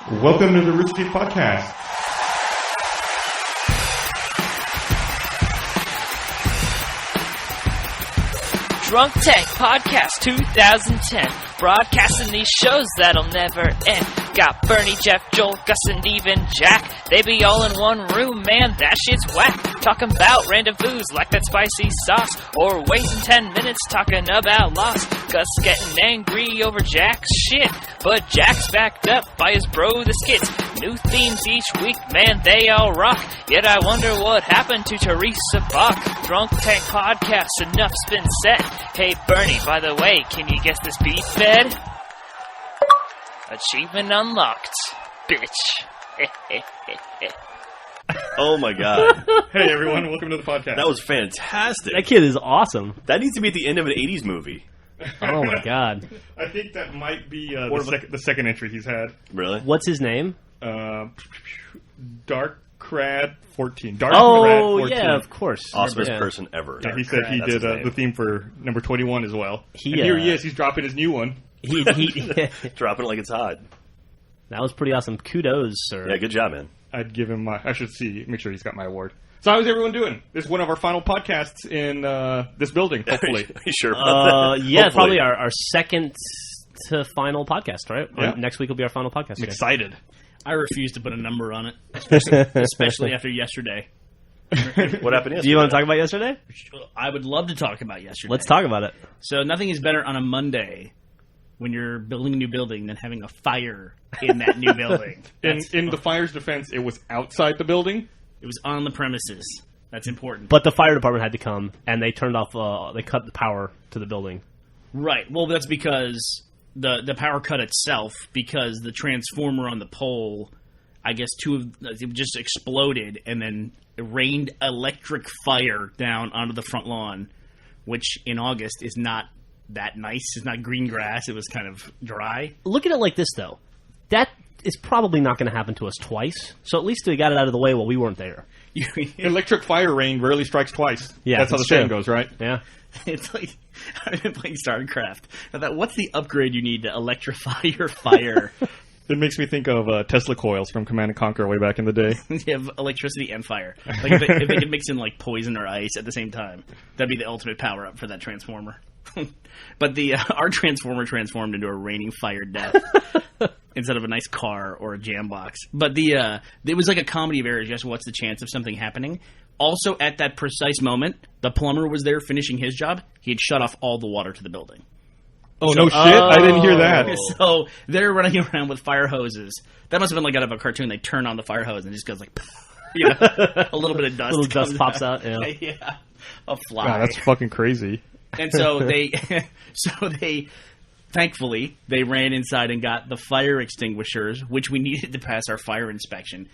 Welcome to the Rooster Teeth Podcast. Drunk Tank Podcast 2010. Broadcasting these shows that'll never end. Got Bernie, Jeff, Joel, Gus, and even Jack. They be all in one room, man, that shit's whack. Talking about rendezvous like that spicy sauce. Or wasting 10 minutes talking about loss. Gus getting angry over Jack's shit. But Jack's backed up by his bro, the Skits. New themes each week, man, they all rock. Yet I wonder what happened to Teresa Bach. Drunk Tank Podcast, enough's been said. Hey Bernie, by the way, can you guess this beat fed? Achievement unlocked, bitch. Oh my god. Hey everyone, welcome to the podcast. That was fantastic. That kid is awesome. That needs to be at the end of an 80s movie. Oh my god. I think that might be the second entry he's had. Really? What's his name? Dark Crad 14. Oh, Crad 14. yeah, of course. Awesomest person ever. Yeah, he said he did the theme for number 21 as well. Here he is. He's dropping his new one. He Dropping it like it's hot. That was pretty awesome. Kudos, sir. Yeah, good job, man. I'd give him I should make sure he's got my award. So how's everyone doing? This is one of our final podcasts in this building, hopefully. Are you sure about that? Yeah, Hopefully. probably our second to final podcast, right? Yeah. Next week will be our final podcast. I'm excited. I refuse to put a number on it, especially after yesterday. What happened yesterday? Do you want to talk about yesterday? I would love to talk about yesterday. Let's talk about it. So nothing is better on a Monday when you're building a new building than having a fire in that new building. In the fire's defense, it was outside the building. It was on the premises. That's important. But the fire department had to come, and they turned off, they cut the power to the building. Right. Well, that's because the power cut itself, because the transformer on the pole, I guess it just exploded, and then it rained electric fire down onto the front lawn, which in August is not that nice. It's not green grass. It was kind of dry. Look at it like this, though. That is probably not going to happen to us twice, so at least we got it out of the way while we weren't there. Electric fire rain rarely strikes twice. Yeah, that's how the saying goes, right? Yeah. It's like, I've been playing StarCraft. I thought, what's the upgrade you need to electrify your fire? It makes me think of Tesla coils from Command & Conquer way back in the day. You have electricity and fire. Like if they could mix in like poison or ice at the same time, that'd be the ultimate power up for that transformer. But our transformer transformed into a raining fire death instead of a nice car or a jam box. But it was like a comedy of errors. Just what's the chance of something happening? Also, at that precise moment, the plumber was there finishing his job. He had shut off all the water to the building. Oh, no shit? I didn't hear that. So they're running around with fire hoses. That must have been like out of a cartoon. They turn on the fire hose and it just goes like, a little bit of dust. A little dust pops out. Yeah. Yeah, a fly. Wow, that's fucking crazy. And so they, thankfully, they ran inside and got the fire extinguishers, which we needed to pass our fire inspection.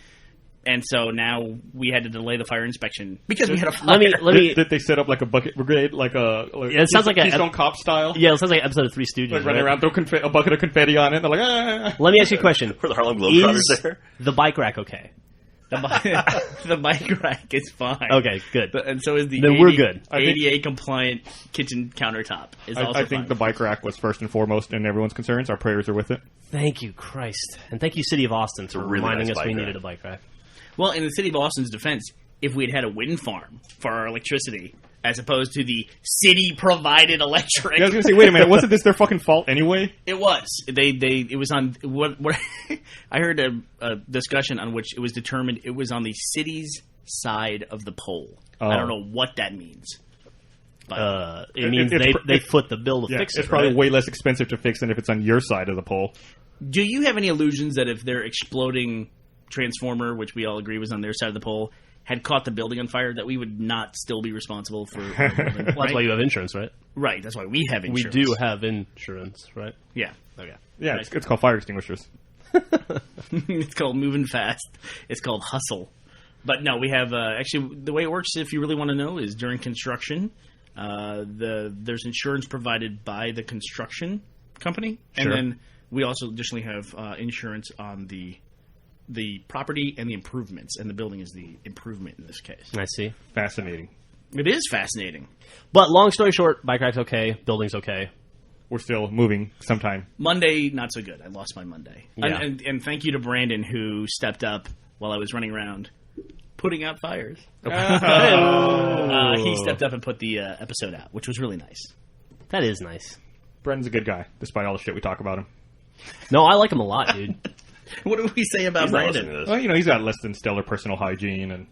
And so now we had to delay the fire inspection because we had a fire. Let me. Did they set up like a bucket brigade, like it sounds like a Keystone Cop style? Yeah, it sounds like an episode of Three Stooges. Like running around, throw a bucket of confetti on it. They're like, ah. Let me ask you a question. Were the Harlem Globetrotters there? The bike rack okay? The bike rack is fine. Okay, good. And so is the then we're good. ADA compliant kitchen countertop. I think the bike rack was first and foremost in everyone's concerns. Our prayers are with it. Thank you, Christ. And thank you, City of Austin, for really reminding nice us we bike needed rack. a bike rack. Well, in the city of Austin's defense, if we had had a wind farm for our electricity, as opposed to the city-provided electric. Yeah, I was going to say, wait a minute, wasn't this their fucking fault anyway? It was. It was on what I heard a discussion on which it was determined it was on the city's side of the pole. Oh. I don't know what that means. But It means they foot the bill to fix it. It's probably right? way less expensive to fix than if it's on your side of the pole. do you have any illusions that if their exploding transformer, which we all agree was on their side of the pole, had caught the building on fire, that we would not still be responsible for... Well, that's why you have insurance, right? Right, that's why we have insurance. We do have insurance, right? Yeah, okay. Yeah, right. It's called fire extinguishers. It's called moving fast. It's called hustle. But no, we have... actually, the way it works, if you really want to know, is during construction, there's insurance provided by the construction company. Sure. And then we also additionally have insurance on the property and the improvements, and the building is the improvement in this case. I see. Fascinating. It is fascinating. But long story short, bike rack's okay, building's okay. we're still moving sometime. Monday, not so good. I lost my Monday. Yeah. And thank you to Brandon, who stepped up while I was running around putting out fires. He stepped up and put the episode out, which was really nice. That is nice. Brendan's a good guy, despite all the shit we talk about him. No, I like him a lot, dude. What do we say about He's not Brandon? listening to this. Well, he's got less than stellar personal hygiene and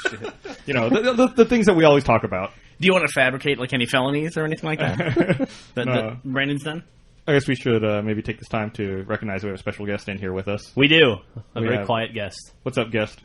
the things that we always talk about. Do you want to fabricate like any felonies or anything like that? that Brandon's done? I guess we should maybe take this time to recognize we have a special guest in here with us. We do. A We very have- quiet guest. What's up, guest?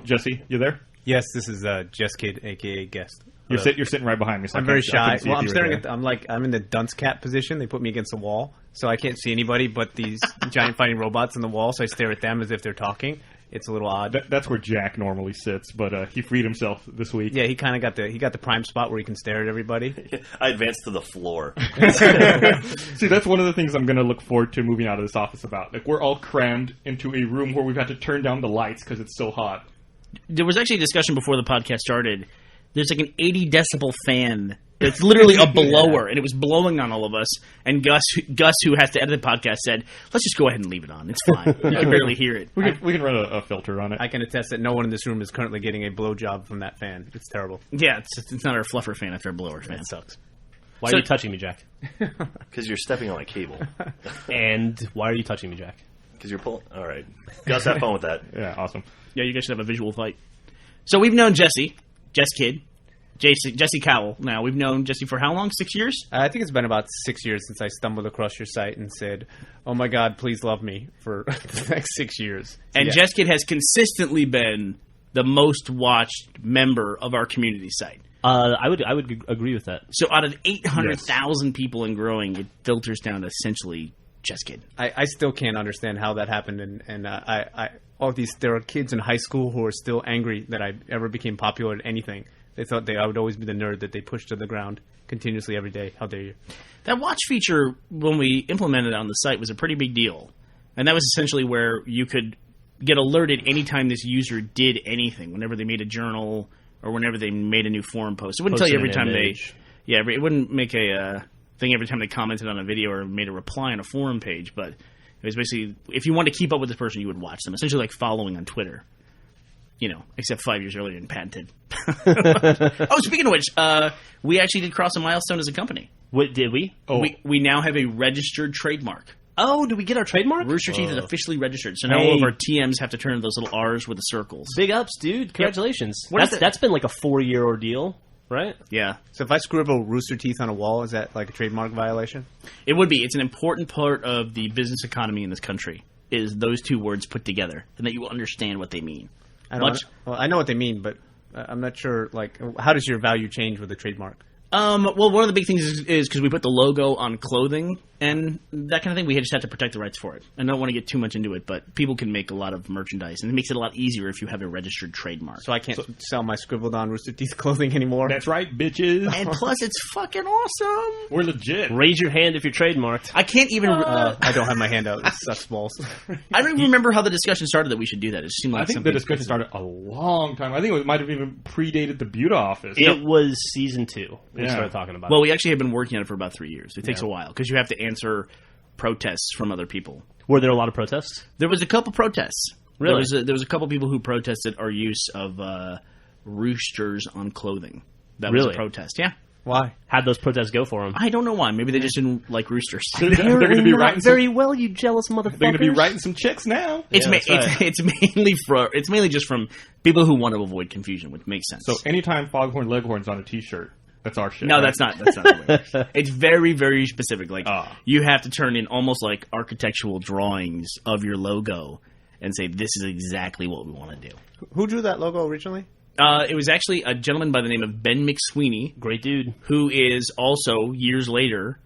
Jesse, you there? Yes, this is Jess Kid, aka Guest. You're sitting right behind me. So I'm I very couldn't- I shy. couldn't see Well, if I'm you were staring there. I'm in the dunce cat position. They put me against the wall, so I can't see anybody but these giant fighting robots on the wall. So I stare at them as if they're talking. It's a little odd. That's where Jack normally sits, but he freed himself this week. Yeah, he kind of got the prime spot where he can stare at everybody. I advanced to the floor. See, that's one of the things I'm going to look forward to moving out of this office about. Like, we're all crammed into a room where we've had to turn down the lights because it's so hot. There was actually a discussion before the podcast started. There's like an 80 decibel fan. It's literally a blower, and it was blowing on all of us. And Gus, who has to edit the podcast, said, "Let's just go ahead and leave it on. It's fine. You can barely hear it." We can run a filter on it. I can attest that no one in this room is currently getting a blowjob from that fan. It's terrible. Yeah, it's not our fluffer fan, it's our blower fan. That sucks. Why So- are you touching me, Jack? Because you're stepping on my cable. And why are you touching me, Jack? Because you're pulling. All right. Gus, have fun with that. Yeah, awesome. Yeah, you guys should have a visual fight. So we've known Jess Kid, Jesse Cowell. Now we've known Jesse for how long? 6 years. I think it's been about 6 years since I stumbled across your site and said, "Oh my God, please love me" for the next 6 years. And Yeah. Jess Kid has consistently been the most watched member of our community site. I would agree with that. So out of 800,000 people and growing, it filters down to essentially Jess Kid. I still can't understand how that happened, and there are kids in high school who are still angry that I ever became popular at anything. They thought I would always be the nerd that they pushed to the ground continuously every day. How dare you? That watch feature, when we implemented it on the site, was a pretty big deal. And that was essentially where you could get alerted anytime this user did anything, whenever they made a journal or whenever they made a new forum post. It wouldn't tell you every Posted time an they... image. Yeah, it wouldn't make a thing every time they commented on a video or made a reply on a forum page, but it was basically, if you wanted to keep up with this person, you would watch them. Essentially like following on Twitter. You know, except 5 years earlier and patented. Oh, speaking of which, we actually did cross a milestone as a company. What did we? Oh, We now have a registered trademark. Oh, did we get our trademark? Rooster Teeth is officially registered, so now Hey. all of our TMs have to turn those little R's with the circles. Big ups, dude! Congratulations. What is it? That's been like a 4-year ordeal, right? Yeah, So if I scribble "rooster teeth" on a wall, is that like a trademark violation? it would be. It's an important part of the business economy in this country, is those two words put together, and that you will understand what they mean. Well, I know what they mean, but I'm not sure. Like, how does your value change with a trademark? Well, one of the big things is because we put the logo on clothing and that kind of thing, we just have to protect the rights for it. I don't want to get too much into it, but people can make a lot of merchandise, and it makes it a lot easier if you have a registered trademark. So I can't sell my scribbled on Rooster Teeth clothing anymore. that's right, bitches. And plus, it's fucking awesome. We're legit. Raise your hand if you're trademarked. I can't even. I don't have my hand out. It sucks balls. I don't even remember how the discussion started that we should do that. It seemed like I think something the discussion started a long time. I think it might have even predated the Buda office. It was season 2 we Yeah. started talking about. Well, we actually have been working on it for about 3 years. It takes a while because you have to answer protests from other people. Were there a lot of protests? There was a couple protests. Really? There was a couple people who protested our use of roosters on clothing. That was Really? a protest. Yeah. Why? How'd those protests go for them? I don't know why. Maybe they just didn't like roosters. They're going to be writing some, very well, you jealous motherfuckers. they're going to be writing some chicks now. It's Yeah, that's right. it's mainly just from people who want to avoid confusion, which makes sense. So anytime Foghorn Leghorn's on a T-shirt, that's our shit. No, right? that's not the way. It's very, very specific. Like Ah. you have to turn in almost like architectural drawings of your logo and say this is exactly what we want to do. Who drew that logo originally? It was actually a gentleman by the name of Ben McSweeney, Great dude. who is also years later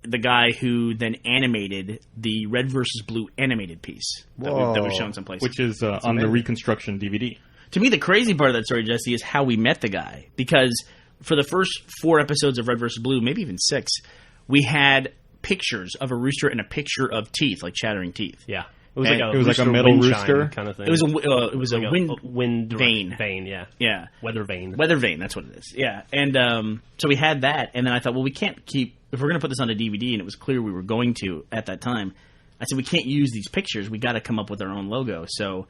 the guy who then animated the Red versus Blue animated piece that Whoa. was shown someplace. Which is on the Reconstruction DVD. To me, the crazy part of that story, Jesse, is how we met the guy. Because for the first 4 episodes of Red vs. Blue, maybe even 6, we had pictures of a rooster and a picture of teeth, like chattering teeth. Yeah. It was And like a, it was like a rooster metal wind rooster? chime kind of thing. It was a like wind vane. Vane, yeah. Yeah. Weather vane. Weather vane, that's what it is. Yeah. And so we had that, and then I thought, well, we can't keep if we're going to put this on a DVD, and it was clear we were going to at that time, I said, we can't use these pictures. We got to come up with our own logo. So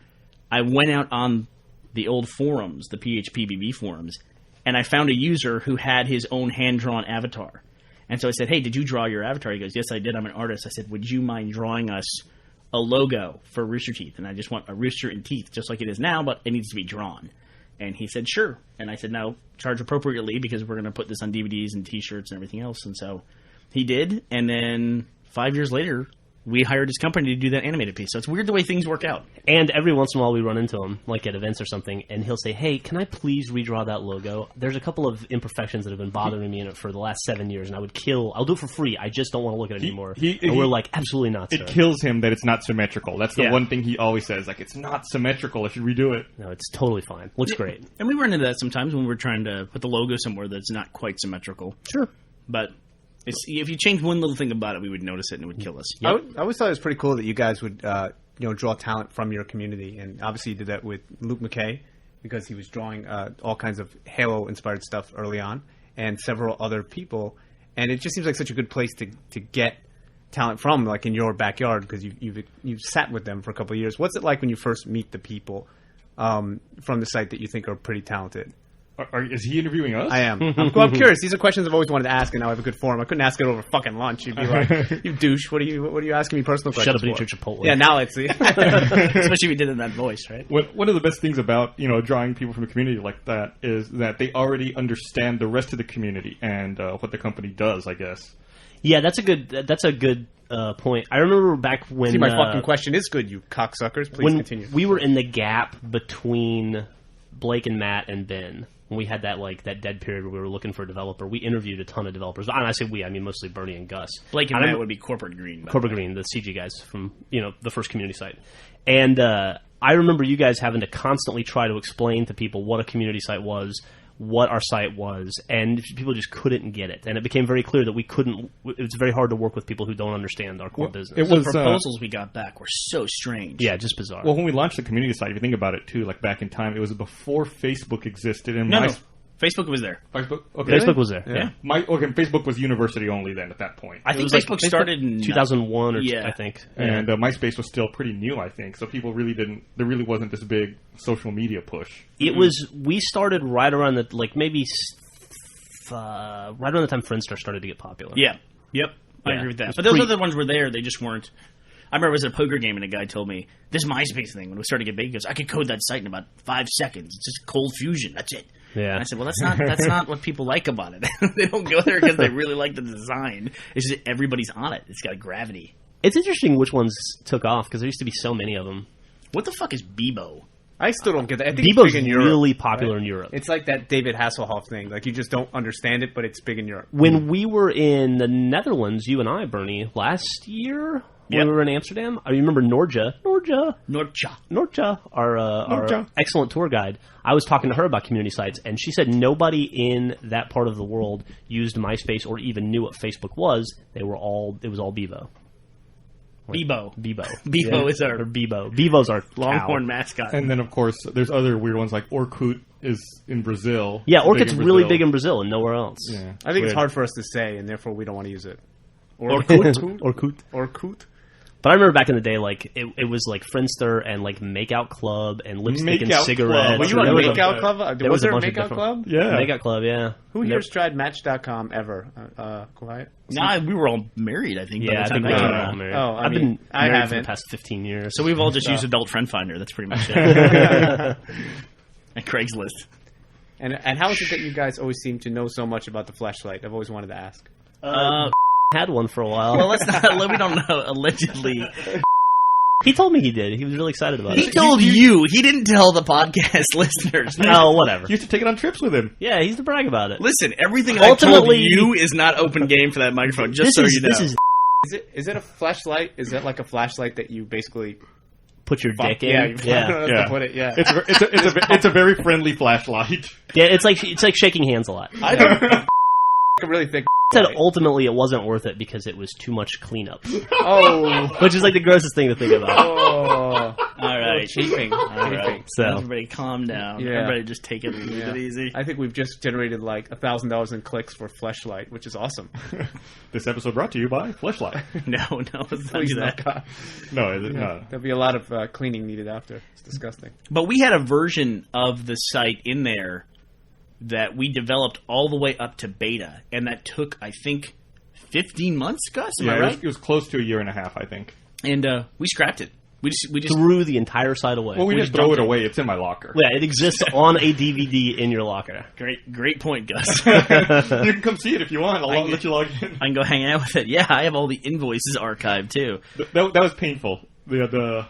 I went out on the old forums, the PHPBB forums, and I found a user who had his own hand-drawn avatar. And so I said, hey, did you draw your avatar? He goes, yes, I did. I'm an artist. I said, would you mind drawing us a logo for Rooster Teeth? And I just want a rooster and teeth, just like it is now, but it needs to be drawn. And he said, sure. And I said, now charge appropriately because we're going to put this on DVDs and T-shirts and everything else. And so he did. And then 5 years later, we hired his company to do that animated piece. So it's weird the way things work out. And every once in a while we run into him, like at events or something, and he'll say, hey, can I please redraw that logo? There's a couple of imperfections that have been bothering me in it for the last 7 years, and I'll do it for free. I just don't want to look at it anymore. And we're like, absolutely not, sir. It kills him that it's not symmetrical. That's the one thing he always says. Like, it's not symmetrical. If you redo it. No, it's totally fine. Looks great. And we run into that sometimes when we're trying to put the logo somewhere that's not quite symmetrical. Sure. But if you change one little thing about it, we would notice it and it would kill us. I always thought it was pretty cool that you guys would draw talent from your community, and obviously you did that with Luke McKay because he was drawing all kinds of Halo-inspired stuff early on, and several other people. And it just seems like such a good place to get talent from, like in your backyard, because you've sat with them for a couple of years. What's it like when you first meet the people from the site that you think are pretty talented? Is he interviewing us? I am. I'm curious. These are questions I've always wanted to ask, and now I have a good forum. I couldn't ask it over fucking lunch. You'd be like, "You douche! What are you asking me personal questions?" Shut up and eat for? your Chipotle. Yeah, now it's Especially if you did it in that voice, right? One of the best things about drawing people from the community like that is that they already understand the rest of the community and what the company does, I guess. Yeah, that's a good point. I remember back when... See, my fucking question is good, you cocksuckers. Please continue. We were in the gap between Blake and Matt and Ben. When we had that dead period where we were looking for a developer, we interviewed a ton of developers. And I say we, I mean mostly Bernie and Gus. Blake and Matt would be Corporate Green. Corporate Green, the CG guys from the first community site. And I remember you guys having to constantly try to explain to people what a community site was, what our site was, and people just couldn't get it. And it became very clear that we couldn't. It was very hard to work with people who don't understand our core business. It was the proposals we got back were so strange. Yeah, just bizarre. Well, when we launched the community site, if you think about it too, like back in time, it was before Facebook existed. And No, Facebook was there. Facebook, okay. Facebook was there. Yeah. Facebook was university only then at that point. I think Facebook started in 2001 I think. And MySpace was still pretty new, I think. So people really didn't. There really wasn't this big social media push. It was. We started right around the right around the time Friendster started to get popular. Yeah. Yep. I agree with that. But those other ones were there. They just weren't. I remember I was at a poker game and a guy told me, this MySpace thing, when we started to get big, he goes, I could code that site in about 5 seconds. It's just cold fusion. That's it. Yeah. And I said, well, that's not what people like about it. They don't go there because they really like the design. It's just everybody's on it. It's got gravity. It's interesting which ones took off because there used to be so many of them. What the fuck is Bebo? I still don't get that. I think Bebo's it's big in Europe, really popular right? in Europe. It's like that David Hasselhoff thing. Like, you just don't understand it, but it's big in Europe. When we were in the Netherlands, you and I, Bernie, last year... When we were in Amsterdam, I remember Norja, our excellent tour guide. I was talking to her about community sites, and she said nobody in that part of the world used MySpace or even knew what Facebook was. It was all Bebo. Bebo. Bebo is our... Or Bebo. Bebo's our Longhorn mascot. And then, of course, there's other weird ones like Orkut is in Brazil. Yeah, Orkut's really big in Brazil and nowhere else. Yeah, I think it's hard for us to say, and therefore we don't want to use it. Orkut. But I remember back in the day, it was like Friendster and like Makeout Club and Lipstick and Cigarettes. Were you on Makeout Club? Was there a Makeout Club? Yeah. Makeout Club, yeah. Who here's tried Match.com ever? Quiet? Nah, we were all married, I think. Yeah, I think we were all married. Oh, I've been married haven't. for the past 15 years. So we've all just used Adult Friend Finder. That's pretty much it. And Craigslist. And how is it that you guys always seem to know so much about the flashlight? I've always wanted to ask. Had one for a while. Well, let's not. We don't know. Allegedly. He told me he did. He was really excited about it. He told you. He didn't tell the podcast listeners. No, whatever. You used to take it on trips with him. Yeah, he used to brag about it. Listen, everything I told you is not open game for that microphone, just so you know. Is it a flashlight? Is that like a flashlight that you basically... Put your dick in? Yeah. To put it, yeah. It's a very friendly flashlight. Yeah, it's like shaking hands a lot. I don't... a really thick... Said ultimately it wasn't worth it because it was too much cleanup. Oh. Which is like the grossest thing to think about. Oh. All right. right. chafing. chafing. So Everybody calm down. Yeah. Everybody just take it a little Yeah. bit easy. I think we've just generated like $1,000 in clicks for Fleshlight, which is awesome. This episode brought to you by Fleshlight. No, let's not Please do no, that. God. No, no. There'll be a lot of cleaning needed after. It's disgusting. But we had a version of the site in there that we developed all the way up to beta, and that took, I think, 15 months, Gus? Am I right? It was close to a year and a half, I think. And we scrapped it. We just threw the entire site away. Well, we We didn't just throw dumped it it. away. It's in my locker. Yeah, it exists on a DVD in your locker. great point, Gus. You can come see it if you want. I'll let you log in. I can go hang out with it. Yeah, I have all the invoices archived too. That was painful. The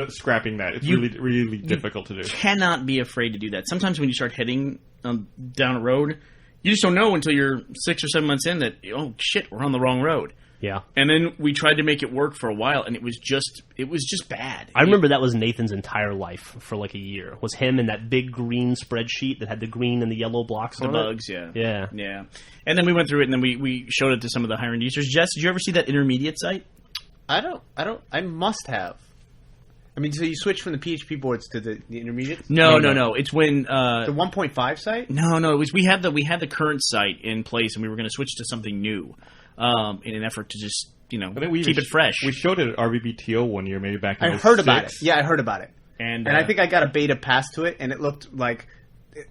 scrapping that. It's really difficult to do. Cannot be afraid to do that. Sometimes when you start heading down a road, you just don't know until you're 6 or 7 months in that, oh shit, we're on the wrong road. Yeah. And then we tried to make it work for a while, and it was just bad. I remember that was Nathan's entire life for like a year. Was him and that big green spreadsheet that had the green and the yellow blocks The on bugs, it. yeah. Yeah. Yeah. And then we went through it, and then we showed it to some of the higher-end users. Jess, did you ever see that intermediate site? I must have. I mean, so you switch from the PHP boards to the intermediate? No. It's when The 1.5 site? No, it was we had the current site in place, and we were going to switch to something new, in an effort to just I think we keep even it fresh. We showed it at RVBTO one year, maybe back in I heard about it. 06. Yeah, I heard about it. and And I think I got a beta pass to it, and it looked like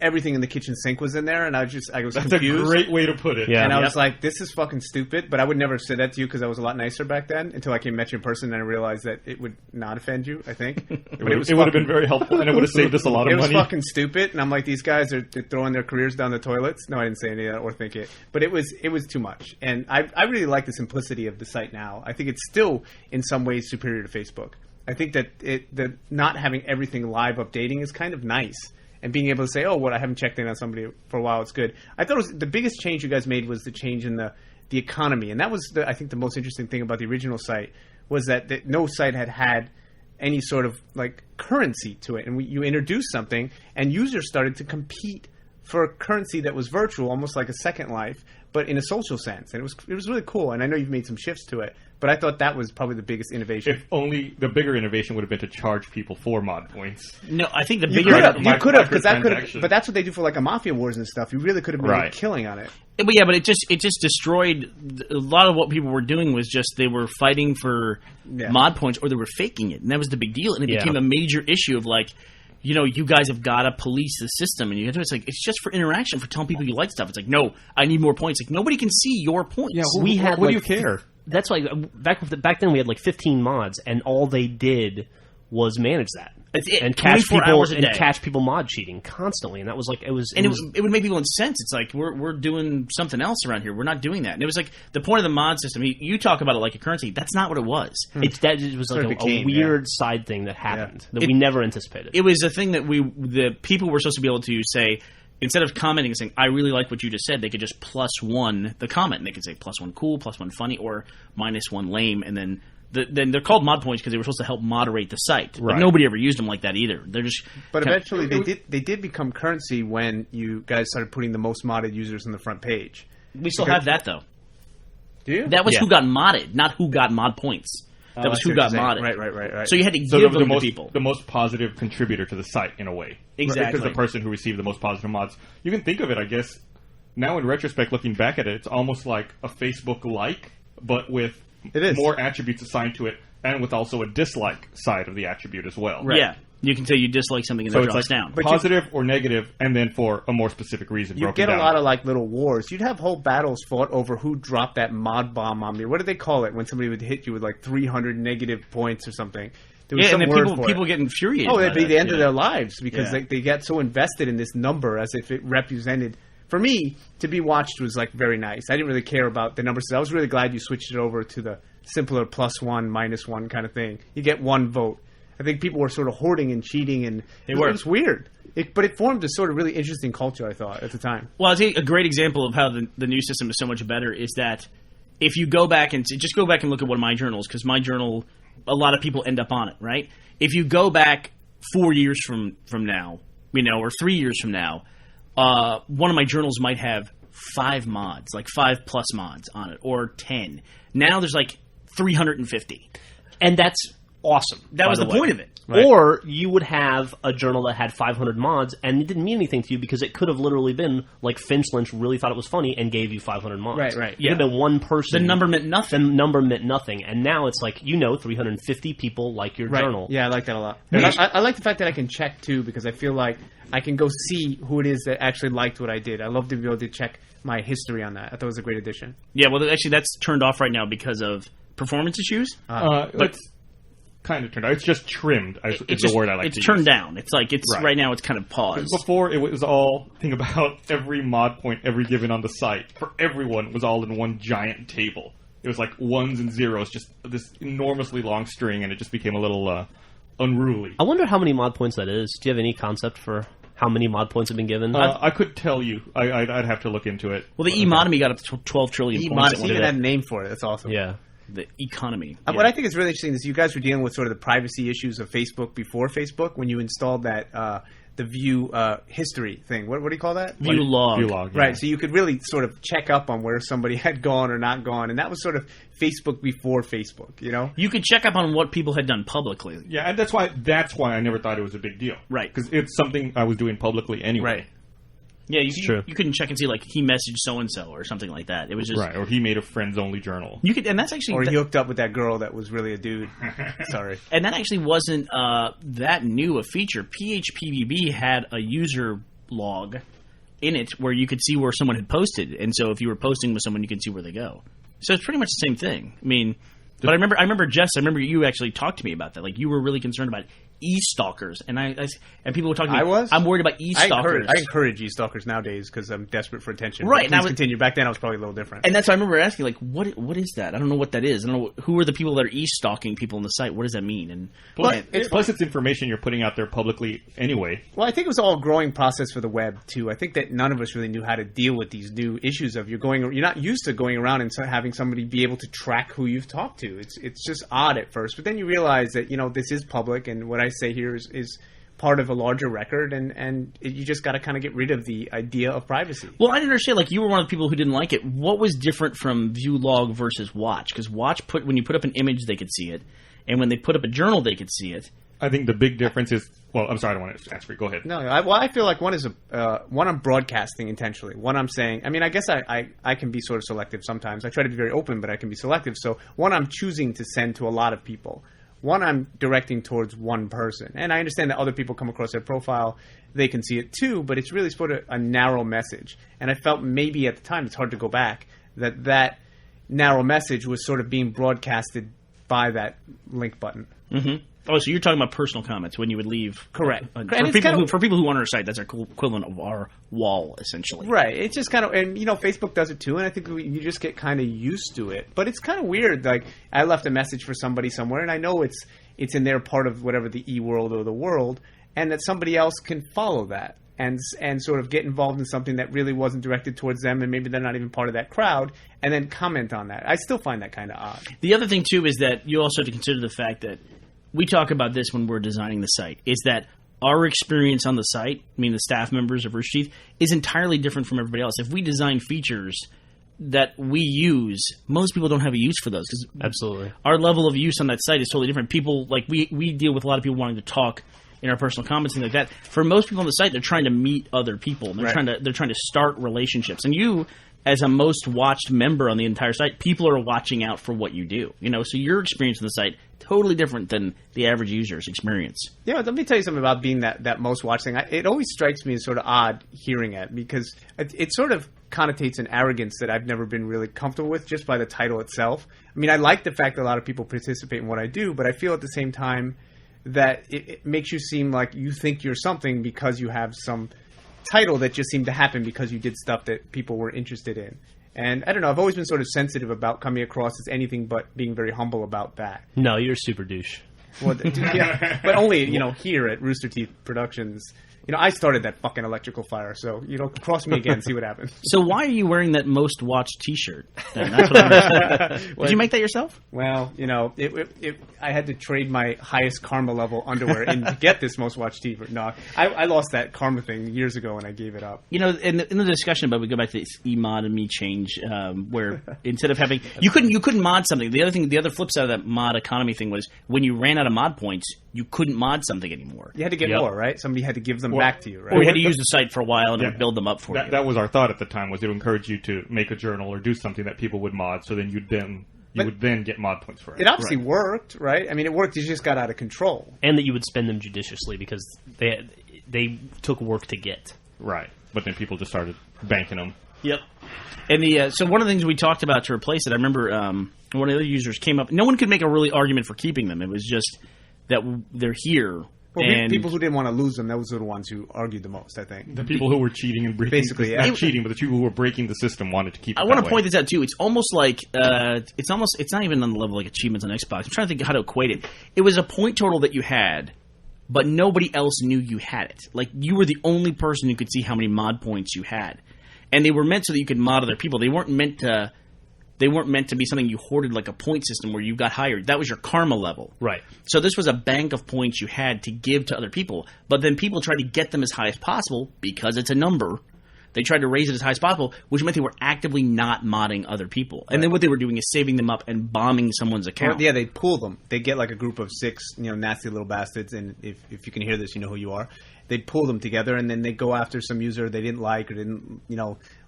everything in the kitchen sink was in there, and I was That's confused. a great way to put it. Yeah. And I Yep. was like, this is fucking stupid, but I would never say that to you because I was a lot nicer back then until I met you in person and I realized that it would not offend you, I think. It would have been very helpful, and it would have saved us a lot It of was money. fucking stupid, and I'm like, these guys are throwing their careers down the toilets. No, I didn't say any of that or think it, but it was too much. And I really like the simplicity of the site now. I think it's still in some ways superior to Facebook. I think that the not having everything live updating is kind of nice. And being able to say, oh, I haven't checked in on somebody for a while, it's good. I thought the biggest change you guys made was the change in the economy. And that was, I think, the most interesting thing about the original site was that no site had any sort of like currency to it. And you introduced something, and users started to compete for a currency that was virtual, almost like a Second Life, but in a social sense. And it was really cool. And I know you've made some shifts to it, but I thought that was probably the biggest innovation. If only the bigger innovation would have been to charge people for mod points. no, I think the You bigger could have, because that could have. microtransaction. But that's what they do for like a Mafia Wars and stuff. You really could have made a Right. killing on it. But yeah, but it just destroyed a lot of what people were doing. Was just they were fighting for Yeah. mod points, or they were faking it, and that was the big deal. And it Yeah. became a major issue of like, you guys have got to police the system, and it's like it's just for interaction, for telling people you like stuff. It's like, no, I need more points. Like nobody can see your points. We had what do like, you care? That's why back then we had like 15 mods, and all they did was manage that That's it. and catch 24 people hours a day. mod cheating constantly, and that was like it was. And it would make people incensed. It's like we're doing something else around here. We're not doing that. And it was like the point of the mod system. You talk about it like a currency. That's not what it was. It was like Sort of a became, weird side thing that happened that It- we never anticipated. It was a thing that the people were supposed to be able to say, instead of commenting and saying, I really like what you just said, they could just +1 the comment. And they could say +1 cool, +1 funny, or -1 lame. And then then they're called mod points because they were supposed to help moderate the site. But Right. nobody ever used them like that either. They're just. But kind of- eventually, they did become currency when you guys started putting the most modded users on the front page. we still have that though. Do you? That was Yeah. who got modded, not who got mod points. That was I see who what got you're saying. modded. Right. So you had to So give the them to most people. the most positive contributor to the site in a way. Exactly. Because the person who received the most positive mods. You can think of it, I guess. Now in retrospect, looking back at it, it's almost like a Facebook like, but with It is. more attributes assigned to it, and with also a dislike side of the attribute as well. Yeah. You can say you dislike something and So it it's drops like down. But you- positive or negative, and then for a more specific reason. You broken get a down. lot of like little wars. You'd have whole battles fought over who dropped that mod bomb on me. What did they call it when somebody would hit you with like 300 negative points or something? There was Yeah, some and then word people for it. get infuriated. Oh, by it'd be that, the end yeah. of their lives because Yeah. they get so invested in this number as if it represented. For me, to be watched was like very nice. I didn't really care about the numbers. I was really glad you switched it over to the simpler +1, -1 kind of thing. You get one vote. I think people were sort of hoarding and cheating, and it were. was weird. But it formed a sort of really interesting culture, I thought, at the time. Well, I'll tell you a great example of how the new system is so much better is that if you go back and just go back and look at one of my journals, because my journal, a lot of people end up on it, right? If you go back 4 years from now, or 3 years from now, one of my journals might have 5 mods, like 5+ mods on it, or 10. Now there's like 350. And that's awesome. That was by the way. point of it. Right. Or you would have a journal that had 500 mods, and it didn't mean anything to you because it could have literally been like Finch Lynch really thought it was funny and gave you 500 mods. Right. It could have been one person. The number meant nothing. The number meant nothing, and now it's like 350 people like your journal. Yeah, I like that a lot. And I like the fact that I can check too, because I feel like I can go see who it is that actually liked what I did. I love to be able to check my history on that. I thought it was a great addition. Yeah, well, actually, that's turned off right now because of performance issues. It's kind of turned out. It's just trimmed. Is the word I like to use. It's turned down. It's like right now. It's kind of paused. Before it was all think about every mod point every given on the site for everyone was all in one giant table. It was like ones and zeros, just this enormously long string, and it just became a little unruly. I wonder how many mod points that is. Do you have any concept for how many mod points have been given? I could tell you. I'd have to look into it. Well, the economy got up to 12 trillion points. Even had a name for it. That's awesome. Yeah. The economy. What I think is really interesting is you guys were dealing with sort of the privacy issues of Facebook before Facebook when you installed that the view history thing. What do you call that? View log. Yeah. Right, so you could really sort of check up on where somebody had gone or not gone, and that was sort of Facebook before Facebook, you know? You could check up on what people had done publicly. Yeah, and that's why I never thought it was a big deal. Right. Because it's something I was doing publicly anyway. Right. Yeah, true. You couldn't check and see, like, he messaged so-and-so or something like that. It was just... Right, or he made a friends-only journal. You could, and that's actually... Or he hooked up with that girl that was really a dude. Sorry. And that actually wasn't that new a feature. PHPBB had a user log in it where you could see where someone had posted. And so if you were posting with someone, you could see where they go. So it's pretty much the same thing. I mean... But I remember, Jess, you actually talked to me about that. Like, you were really concerned about e-stalkers. And and people were talking to me. I was? I'm worried about e-stalkers. I encourage e-stalkers nowadays because I'm desperate for attention. Right. Please continue. Back then I was probably a little different. And that's why I remember asking, like, what is that? I don't know what that is. I don't know who are the people that are e-stalking people on the site. What does that mean? And Plus, it's information you're putting out there publicly anyway. Well, I think it was all a growing process for the web too. I think that none of us really knew how to deal with these new issues of you're not used to going around and having somebody be able to track who you've talked to. It's just odd at first, but then you realize that this is public, and what I say here is part of a larger record, and you just got to kind of get rid of the idea of privacy. Well, I didn't understand. Like, you were one of the people who didn't like it. What was different from view log versus watch? Because watch when you put up an image, they could see it, and when they put up a journal, they could see it. I think the big difference is... Well, I'm sorry, I don't want to answer it. Go ahead. No, I feel like one is one I'm broadcasting intentionally. One I'm saying... I mean, I guess I can be sort of selective sometimes. I try to be very open, but I can be selective. So one I'm choosing to send to a lot of people. One I'm directing towards one person. And I understand that other people come across their profile. They can see it too, but it's really sort of a narrow message. And I felt maybe at the time, it's hard to go back, that narrow message was sort of being broadcasted by that link button. Mm-hmm. Oh, so you're talking about personal comments when you would leave. Correct. For people who on our site, that's our equivalent of our wall, essentially. Right. It's just kind of, and Facebook does it too, and I think you just get kind of used to it. But it's kind of weird. Like, I left a message for somebody somewhere, and I know it's in their part of whatever the e-world or the world, and that somebody else can follow that and sort of get involved in something that really wasn't directed towards them, and maybe they're not even part of that crowd, and then comment on that. I still find that kind of odd. The other thing too is that you also have to consider the fact that we talk about this when we're designing the site, is that our experience on the site, I mean the staff members of Rooster Teeth, is entirely different from everybody else. If we design features that we use, most people don't have a use for those. Cause absolutely. Our level of use on that site is totally different. People, like, we deal with a lot of people wanting to talk in our personal comments and things like that. For most people on the site, they're trying to meet other people. They're trying to start relationships. And you, as a most watched member on the entire site, people are watching out for what you do. So your experience on the site, totally different than the average user's experience. Yeah, let me tell you something about being that most watched thing. It always strikes me as sort of odd hearing it, because it sort of connotates an arrogance that I've never been really comfortable with just by the title itself. I mean, I like the fact that a lot of people participate in what I do, but I feel at the same time that it makes you seem like you think you're something because you have some title that just seemed to happen because you did stuff that people were interested in. And I don't know, I've always been sort of sensitive about coming across as anything but being very humble about that. No, you're super douche. Well, yeah, but only, here at Rooster Teeth Productions. I started that fucking electrical fire, so cross me again, see what happens. So why are you wearing that most watched T-shirt? Then? That's what I'm Did you make that yourself? Well, I had to trade my highest karma level underwear in to get this most watched T-shirt. No, I lost that karma thing years ago and I gave it up. In the discussion about we go back to this E-mod and me change, where instead of having you couldn't mod something. The other flip side of that mod economy thing was when you ran out of mod points, you couldn't mod something anymore. You had to get more, right? Somebody had to give them back to you, right? Or you had to use the site for a while and it would build them up for you. That was our thought at the time, was to encourage you to make a journal or do something that people would mod, so then you would then get mod points for it. It obviously worked, right? I mean, it worked. It just got out of control. And that you would spend them judiciously because they took work to get. Right. But then people just started banking them. Yep. And so one of the things we talked about to replace it, I remember one of the other users came up. No one could make a really argument for keeping them. It was just that they're here. Well, people who didn't want to lose them, those were the ones who argued the most, I think. The people who were cheating and breaking... Basically, not cheating, but the people who were breaking the system wanted to keep it I want to point this out, too. It's almost like... it's not even on the level like achievements on Xbox. I'm trying to think how to equate it. It was a point total that you had, but nobody else knew you had it. Like, you were the only person who could see how many mod points you had. And they were meant so that you could mod other people. They weren't meant to be something you hoarded like a point system where you got higher. That was your karma level. Right. So this was a bank of points you had to give to other people. But then people tried to get them as high as possible because it's a number. They tried to raise it as high as possible, which meant they were actively not modding other people. And then what they were doing is saving them up and bombing someone's account. Yeah, they'd pool them. They'd get like a group of 6, nasty little bastards, and if you can hear this, you know who you are. They'd pull them together, and then they'd go after some user they didn't like or didn't,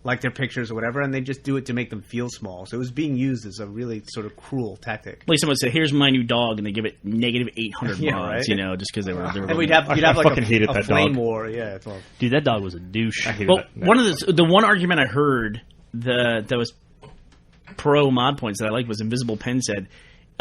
like their pictures or whatever, and they'd just do it to make them feel small. So it was being used as a really sort of cruel tactic. Like someone would say, "Here's my new dog," and they give it negative 800 mods, right? Just because they were. And we'd have like a flame dog. war. Yeah, it's all... Dude, that dog was a douche. Well, one of the one argument I heard that was pro mod points that I liked was Invisible Pen said,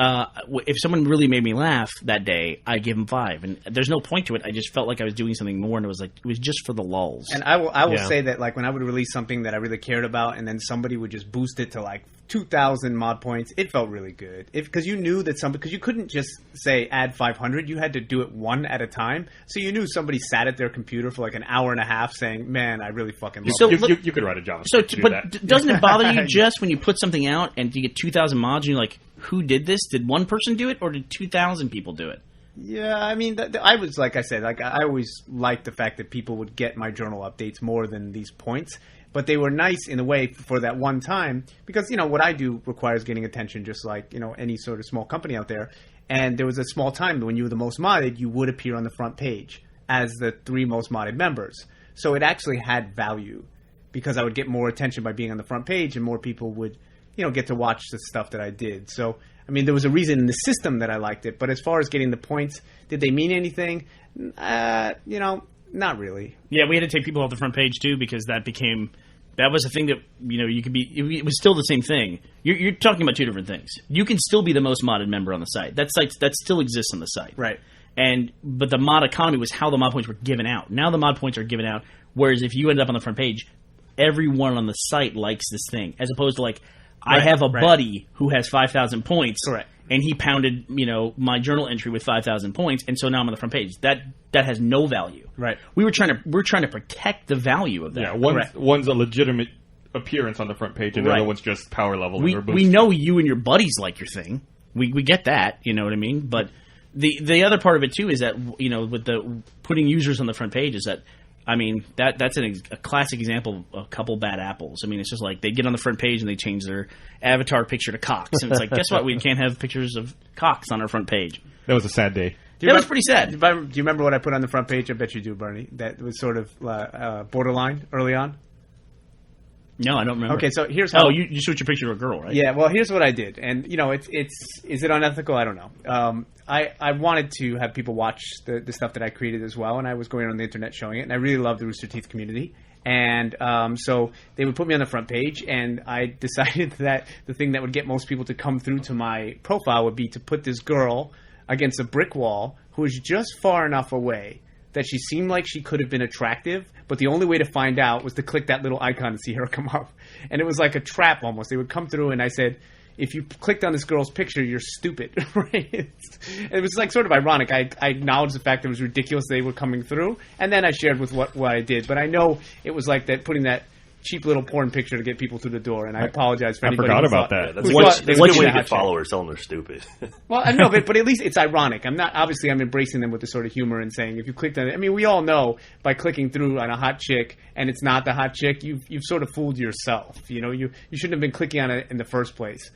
if someone really made me laugh that day, I give them 5, and there's no point to it. I just felt like I was doing something more, and it was just for the lulls. And I will say that like when I would release something that I really cared about, and then somebody would just boost it to like 2,000 mod points, it felt really good. Because you knew that because you couldn't just say add 500, you had to do it one at a time. So you knew somebody sat at their computer for like an hour and a half saying, "Man, I really fucking love it." You could write a JavaScript to do that. Doesn't it bother you just when you put something out and you get 2,000 mods, and you're like, who did this? Did one person do it, or did 2,000 people do it? Yeah, I mean, I was, like I said, like I always liked the fact that people would get my journal updates more than these points. But they were nice in a way for that one time because, what I do requires getting attention just like, any sort of small company out there. And there was a small time when you were the most modded, you would appear on the front page as the 3 most modded members. So it actually had value because I would get more attention by being on the front page and more people would get to watch the stuff that I did. So, I mean, there was a reason in the system that I liked it. But as far as getting the points, did they mean anything? Not really. Yeah, we had to take people off the front page, too, because that was a thing that, you could be... It was still the same thing. You're talking about 2 different things. You can still be the most modded member on the site. That still exists on the site. Right. But the mod economy was how the mod points were given out. Now the mod points are given out, whereas if you end up on the front page, everyone on the site likes this thing, as opposed to like... I have a buddy who has 5,000 points, correct, and he pounded, my journal entry with 5,000 points, and so now I'm on the front page. That has no value. Right. We're trying to protect the value of that. Yeah, one's a legitimate appearance on the front page, and the other one's just power level. We know you and your buddies like your thing. We get that. You know what I mean? But the other part of it too is that with the putting users on the front page is that. I mean, that's a classic example of a couple bad apples. I mean, it's just like they get on the front page and they change their avatar picture to cocks. And it's like, guess what? We can't have pictures of cocks on our front page. That was a sad day. That was pretty sad. Do you remember what I put on the front page? I bet you do, Bernie. That was sort of borderline early on. No, I don't remember. Okay, so here's how... Oh, you switched your picture to a girl, right? Yeah, well, here's what I did. And, is it unethical? I don't know. I wanted to have people watch the stuff that I created as well, and I was going on the internet showing it, and I really love the Rooster Teeth community. And so they would put me on the front page, and I decided that the thing that would get most people to come through to my profile would be to put this girl against a brick wall who was just far enough away that she seemed like she could have been attractive, but the only way to find out was to click that little icon and see her come up. And it was like a trap almost. They would come through, and I said, if you clicked on this girl's picture, you're stupid, right? It was like sort of ironic. I acknowledged the fact that it was ridiculous they were coming through, and then I shared with what I did. But I know it was like that, putting that cheap little porn picture to get people through the door, and I apologize for anybody forgot who about thought- that. That's who one thought they were way doing to a hot get chick. followers. Tell them they're stupid. Well, I know, but at least it's ironic. I'm embracing them with this sort of humor and saying, if you clicked on it, I mean, we all know by clicking through on a hot chick and it's not the hot chick, you've sort of fooled yourself. You know, you shouldn't have been clicking on it in the first place.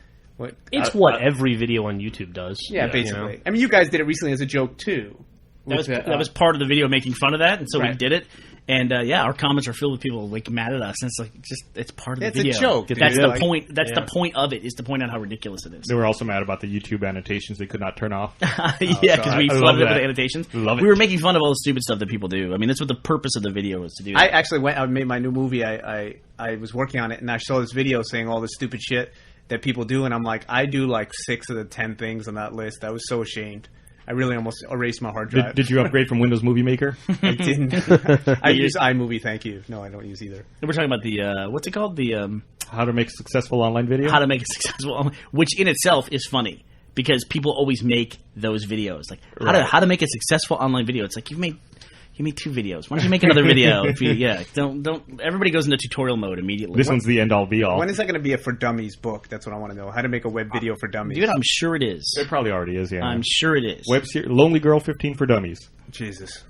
It's what every video on YouTube does. Yeah, basically. You know? I mean, you guys did it recently as a joke too. That was part of the video, making fun of that, and so we Right. did it. And our comments are filled with people like mad at us, and it's like it's part of the It's a video. joke, dude. That's Yeah, the like- point. That's the point of it, is to point out how ridiculous it is. They were also mad about the YouTube annotations they could not turn off. Yeah, because we I love flooded it with that. annotations. Love it. We were making fun of all the stupid stuff that people do. I mean, that's what the purpose of the video was to do. I actually I made my new movie. I was working on it, and I saw this video saying all the stupid shit that people do, and I'm like, I do like 6 of the 10 things on that list. I was so ashamed. I really almost erased my hard drive. Did you upgrade from Windows Movie Maker? I didn't. I use iMovie, thank you. No, I don't use either. We're talking about the what's it called? The How to make a successful online video? how to make a successful, which in itself is funny because people always make those videos, like how to make a successful online video. It's like you made 2 videos. Why don't you make another video? If you don't. Everybody goes into tutorial mode immediately. This one's the end-all, be-all. When is that going to be a For Dummies book? That's what I want to know. How to make a web video for dummies. Dude, I'm sure it is. It probably already is, yeah. I'm sure it is. Web series, Lonely Girl 15 for Dummies. Jesus.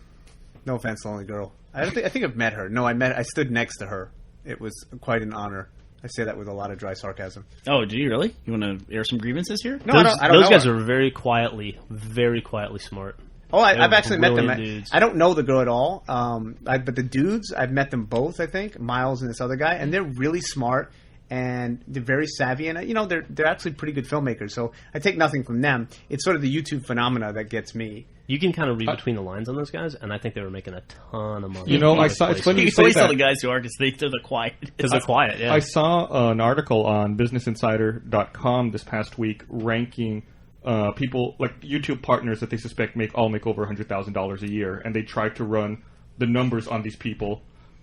No offense, lonely girl. I think I've met her. No, I stood next to her. It was quite an honor. I say that with a lot of dry sarcasm. Oh, do you really? You want to air some grievances here? No, I don't those know guys her. are very quietly smart. Oh, I've They're actually met them. brilliant dudes. I don't know the girl at all. But the dudes, I've met them both. I think Miles and this other guy, and they're really smart and they're very savvy. And they're actually pretty good filmmakers. So I take nothing from them. It's sort of the YouTube phenomena that gets me. You can kind of read between the lines on those guys, and I think they were making a ton of money. You know, from I this saw- it's place. funny You you can say always tell that. the guys who are because they're the quiet. because they're quiet. Yeah, I saw an article on BusinessInsider.com this past week ranking people, like YouTube partners that they suspect make over $100,000 a year, and they tried to run the numbers on these people,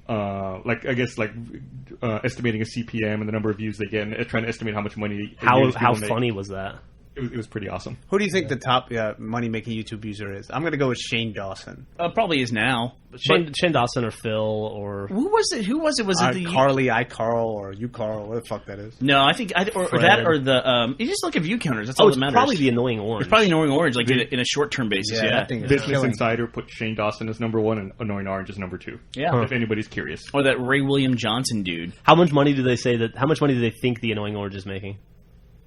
estimating a CPM and the number of views they get, and trying to estimate how much money. how people make. funny was that? It was pretty awesome. Who do you think the top money-making YouTube user is? I'm going to go with Shane Dawson. Probably is now. Shane Dawson or Phil or Who was it? Was it the Carly, Carl, or you Carl, what the fuck that is. No, I think or Fred. that or the. You just look at view counters. That's all it's that matters. probably the annoying orange. It's probably Annoying Orange, like in a short-term basis. Yeah, that thing is Business killing. Insider put Shane Dawson as number 1 and Annoying Orange as number 2. Yeah. If anybody's curious. Or that Ray William Johnson dude. How much money do they think the annoying orange is making?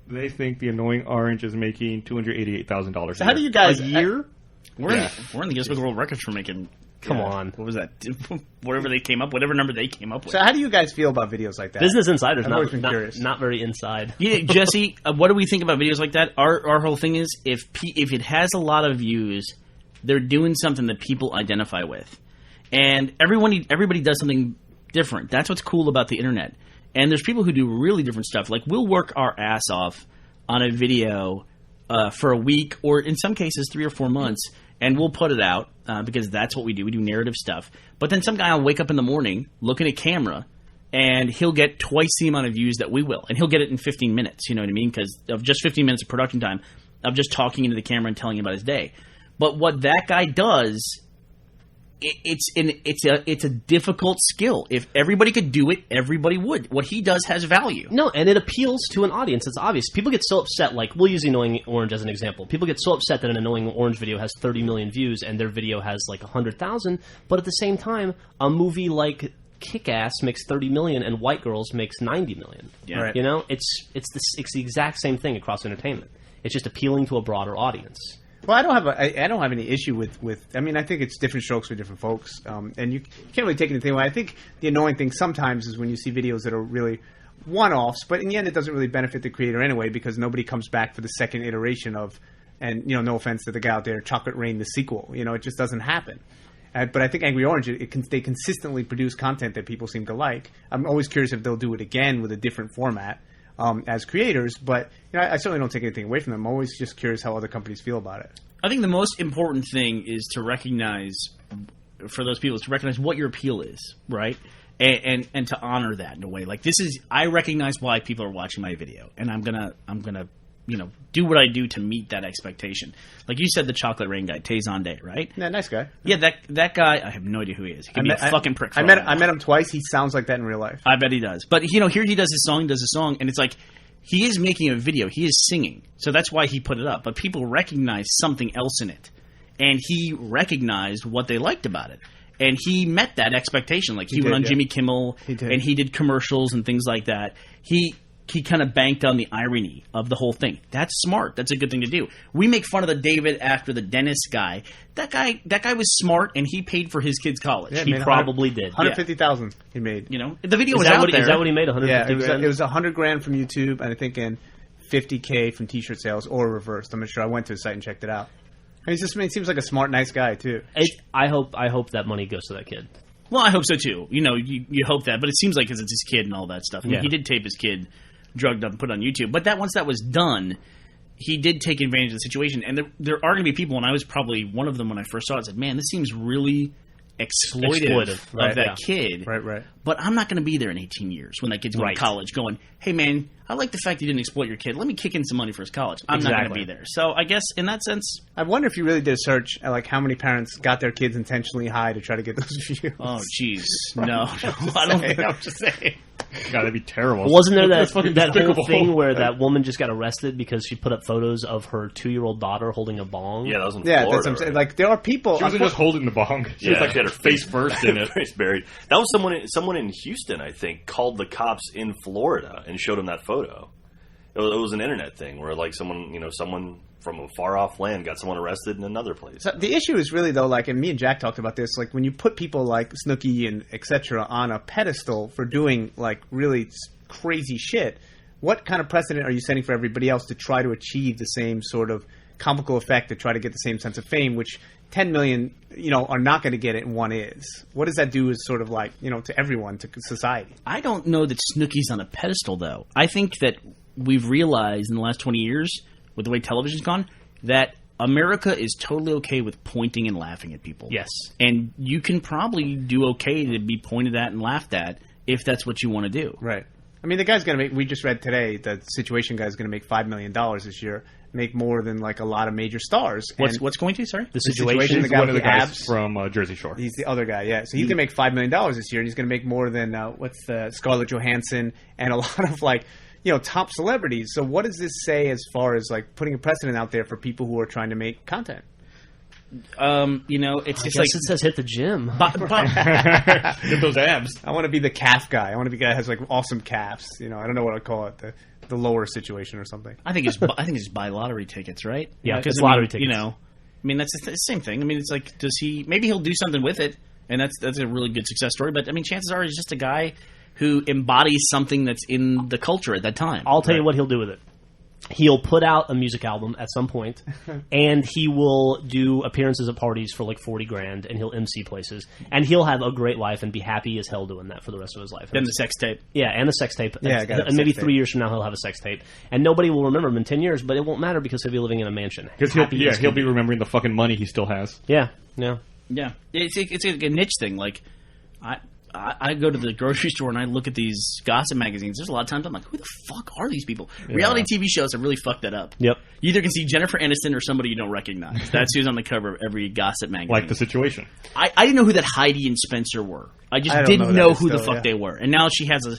They think the Annoying Orange is making $288,000. So how do you guys A year? We're in the Guinness Book of World Records for making. Come on. What was that? Whatever number they came up with. So how do you guys feel about videos like that? Business Insider's I've always been curious. not very inside. Yeah, Jesse, what do we think about videos like that? Our whole thing is if it has a lot of views, they're doing something that people identify with, and everybody does something different. That's what's cool about the internet. And there's people who do really different stuff. Like we'll work our ass off on a video for a week, or in some cases 3 or 4 months, and we'll put it out because that's what we do. We do narrative stuff. But then some guy will wake up in the morning, look at a camera, and he'll get twice the amount of views that we will. And he'll get it in 15 minutes, you know what I mean? Because of just 15 minutes of production time of just talking into the camera and telling about his day. But what that guy does, it's a difficult skill. If everybody could do it, everybody would. What he does has value. No, and it appeals to an audience. It's obvious. People get so upset, like, we'll use the Annoying Orange as an example. People get so upset that an Annoying Orange video has 30 million views and their video has, like, 100,000, but at the same time, a movie like Kick-Ass makes 30 million and White Girls makes 90 million. Yeah. Right. You know? It's the exact same thing across entertainment. It's just appealing to a broader audience. Well, I don't have any issue with. I mean, I think it's different strokes for different folks, and you can't really take anything away. I think the annoying thing sometimes is when you see videos that are really one-offs, but in the end, it doesn't really benefit the creator anyway because nobody comes back for the second iteration of. And no offense to the guy out there, Chocolate Rain, the sequel. It just doesn't happen. But I think Angry Orange, they consistently produce content that people seem to like. I'm always curious if they'll do it again with a different format. As creators, but I certainly don't take anything away from them. I'm always just curious how other companies feel about it. I think the most important thing is to recognize, for those people, is to recognize what your appeal is, right? and to honor that in a way. Like, this is, I recognize why people are watching my video, and I'm gonna do what I do to meet that expectation. Like you said, the Chocolate Rain guy, Tay right? Yeah, nice guy. Yeah, that guy, I have no idea who he is. He can be a fucking prick. I met him twice. He sounds like that in real life. I bet he does. But, here he does his song, and it's like, he is making a video. He is singing. So that's why he put it up. But people recognize something else in it. And he recognized what they liked about it. And he met that expectation. Like, he went on Jimmy Kimmel, and he did commercials and things like that. He kind of banked on the irony of the whole thing. That's smart. That's a good thing to do. We make fun of the David after the dentist guy. That guy was smart, and he paid for his kid's college. Yeah, he probably did. $150,000 he made. The video was out there. Is that what he made? $150,000? Yeah, it was $100,000 from YouTube, and I think in $50,000 from T-shirt sales, or reversed. I'm not sure. I went to his site and checked it out. And he seems like a smart, nice guy too. I hope that money goes to that kid. Well, I hope so too. You hope that, but it seems like because it's his kid and all that stuff. I mean, he did tape his kid drugged up and put on YouTube. But once that was done, he did take advantage of the situation. And there are going to be people, and I was probably one of them when I first saw it, said, man, this seems really exploitive of that kid. Right. But I'm not going to be there in 18 years when that kid's going to college going, hey, man, I like the fact you didn't exploit your kid. Let me kick in some money for his college. I'm not going to be there. So I guess in that sense... I wonder if you really did a search at like how many parents got their kids intentionally high to try to get those views. Oh, jeez. No. I don't think I'm just saying. God, that'd be terrible. Wasn't there that whole thing where that woman just got arrested because she put up photos of her 2-year-old daughter holding a bong? Yeah, that was in Florida. Florida. That's what I'm saying. Like, there are people... She wasn't just holding the bong. She was like, had her face first in it. Face buried. That was someone in Houston, I think, called the cops in Florida and showed them that photo. It was an internet thing where, like, someone from a far-off land got someone arrested in another place. So the issue is really, though, like, and me and Jack talked about this, like, when you put people like Snooki and et cetera on a pedestal for doing, like, really crazy shit, what kind of precedent are you setting for everybody else to try to achieve the same sort of comical effect, to try to get the same sense of fame, which 10 million, are not going to get it and one is? What does that do as sort of like, to everyone, to society? I don't know that Snooki's on a pedestal, though. I think that we've realized in the last 20 years, with the way television's gone, that America is totally okay with pointing and laughing at people. Yes. And you can probably do okay to be pointed at and laughed at if that's what you want to do. Right. I mean, the guy's going to make, we just read today, the Situation guy's going to make $5 million this year, make more than like a lot of major stars. What's going to, sorry? The Situation, the guy one of with the guys abs from Jersey Shore. He's the other guy, yeah. So he's going to make $5 million this year, and he's going to make more than, Scarlett Johansson and a lot of like, top celebrities. So what does this say as far as like putting a precedent out there for people who are trying to make content? It's just like it says hit the gym. Get those abs. I want to be the calf guy. I want to be the guy that has like awesome calves. I don't know what I'd call it, the lower situation or something. I think it's buy lottery tickets, right? Yeah, because lottery tickets. That's the same thing. I mean, it's like, maybe he'll do something with it, and that's a really good success story. But I mean, chances are he's just a guy who embodies something that's in the culture at that time. I'll tell you what he'll do with it. He'll put out a music album at some point, and he will do appearances at parties for like $40,000, and he'll MC places, and he'll have a great life and be happy as hell doing that for the rest of his life. Then the sex tape. Yeah, and the sex tape. Yeah, and maybe 3 years from now he'll have a sex tape, and nobody will remember him in 10 years, but it won't matter because he'll be living in a mansion. Because he'll be remembering the fucking money he still has. Yeah. It's a niche thing. Like, I go to the grocery store and I look at these gossip magazines. There's a lot of times I'm like, who the fuck are these people? Yeah. Reality TV shows have really fucked that up. Yep. You either can see Jennifer Aniston or somebody you don't recognize. That's who's on the cover of every gossip magazine. Like The Situation. I didn't know who that Heidi and Spencer were. I just didn't know who the fuck they were. And now she has a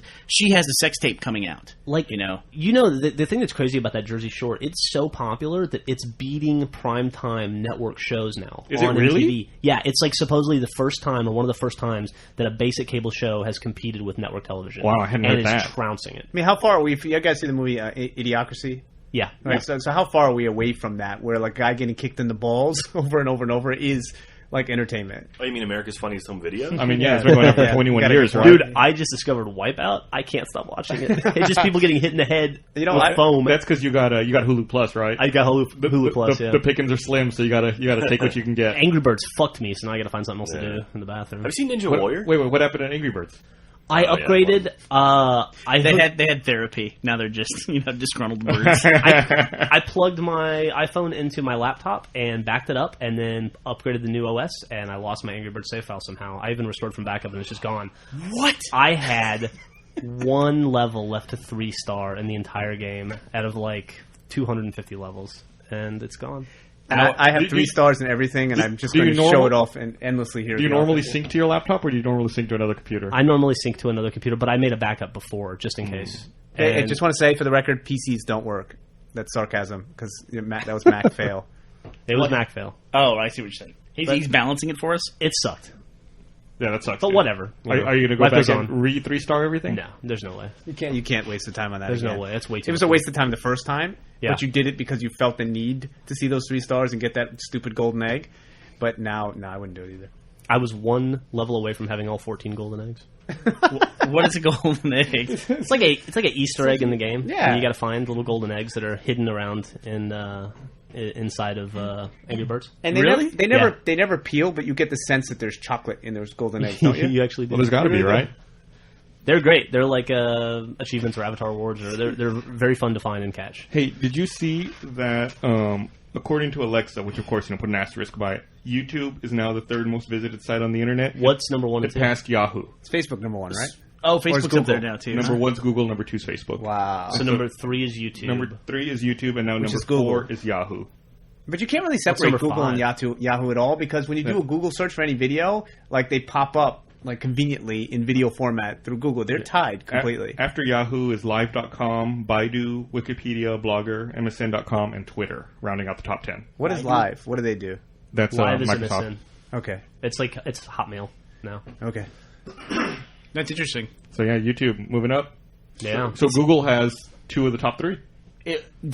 sex tape coming out. Like, the thing that's crazy about that Jersey Shore, it's so popular that it's beating primetime network shows now. Is it really? MTV. Yeah, it's like supposedly the first time, or one of the first times, that a basic cable show has competed with network television. Wow, I hadn't heard that. And is trouncing it. I mean, how far are we? You guys see the movie Idiocracy? Yeah. Right. Yeah. So how far are we away from that, where like a guy getting kicked in the balls over and over and over is like entertainment? Oh, you mean America's Funniest Home Videos? I mean, yeah, it's been going on for 21 years, right? Dude, I just discovered Wipeout. I can't stop watching it. It's just people getting hit in the head with foam. That's because you got Hulu Plus, right? I got Hulu Plus. The pickings are slim, so you gotta take what you can get. Angry Birds fucked me, so now I gotta find something else to do in the bathroom. Have you seen Ninja Warrior? Wait, what happened to Angry Birds? I upgraded. They had therapy. Now they're just disgruntled birds. I plugged my iPhone into my laptop and backed it up, and then upgraded the new OS. And I lost my Angry Birds save file somehow. I even restored from backup, and it's just gone. What? I had one level left to 3-star in the entire game out of like 250 levels, and it's gone. And I have 3 stars and everything, and I'm just going to show it off and endlessly here. Do you normally sync to your laptop, or do you normally sync to another computer? I normally sync to another computer, but I made a backup before, just in case. I just want to say, for the record, PCs don't work. That's sarcasm, because that was Mac fail. It was Mac fail. Oh, I see what you're saying. He's balancing it for us? It sucked. Yeah, that sucks. But whatever. Are you going to go back and re-3-star everything? No, there's no way. You can't waste the time on that. There's no way. That's way too. It was a waste of time the first time, Yeah. but you did it because you felt the need to see those 3 stars and get that stupid golden egg. But now, I wouldn't do it either. I was one level away from having all 14 golden eggs. What is a golden egg? It's like an Easter egg in the game. Yeah. And you got to find little golden eggs that are hidden around inside of Angry Birds. And Really? they never peel, but you get the sense that there's chocolate in those golden eggs, don't you? You actually do. Well, there's got to be, right? They're great. They're like achievements or Avatar Awards, or they're very fun to find and catch. Hey, did you see that, according to Alexa, which of course, put an asterisk by it, YouTube is now the 3rd most visited site on the internet? What's number 1 and It 2? passed Yahoo. It's Facebook number 1, right? Oh, Or it's Facebook's up there Google. now, too. Number 1's Google, number 2's Facebook. Wow. So number 3 is YouTube. Number 3 is YouTube, and now number is Google. 4 is Yahoo. But you can't really separate number Google 5? and Yahoo at all, because when you do a Google search for any video, like they pop up like conveniently in video format through Google. They're tied completely. After Yahoo is Live.com, Baidu, Wikipedia, Blogger, MSN.com, and Twitter, rounding out the top 10. What is Live? What do they do? That's Live is Microsoft. MSN. Okay. It's Hotmail now. Okay. That's interesting. So yeah, YouTube moving up. Yeah. So Google has 2 of the top 3.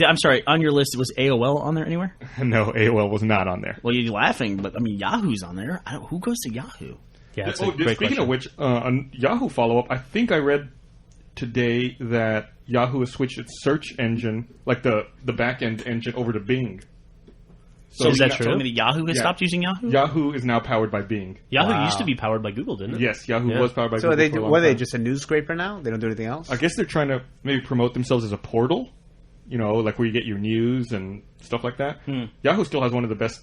I'm sorry, on your list, was AOL on there anywhere? No, AOL was not on there. Well, you're laughing, but Yahoo's on there. Who goes to Yahoo? Yeah, that's a Speaking great question. of which, on Yahoo follow-up, I think I read today that Yahoo has switched its search engine, like the back-end engine, over to Bing. So is that true? Telling me that Yahoo has Yeah. stopped using Yahoo? Yahoo is now powered by Bing. Yahoo used to be powered by Google, didn't it? Yes, Yahoo Yeah. was powered by So Google. are they for a long what are they time. just a news scraper now? They don't do anything else? I guess they're trying to maybe promote themselves as a portal, like where you get your news and stuff like that. Yahoo still has one of the best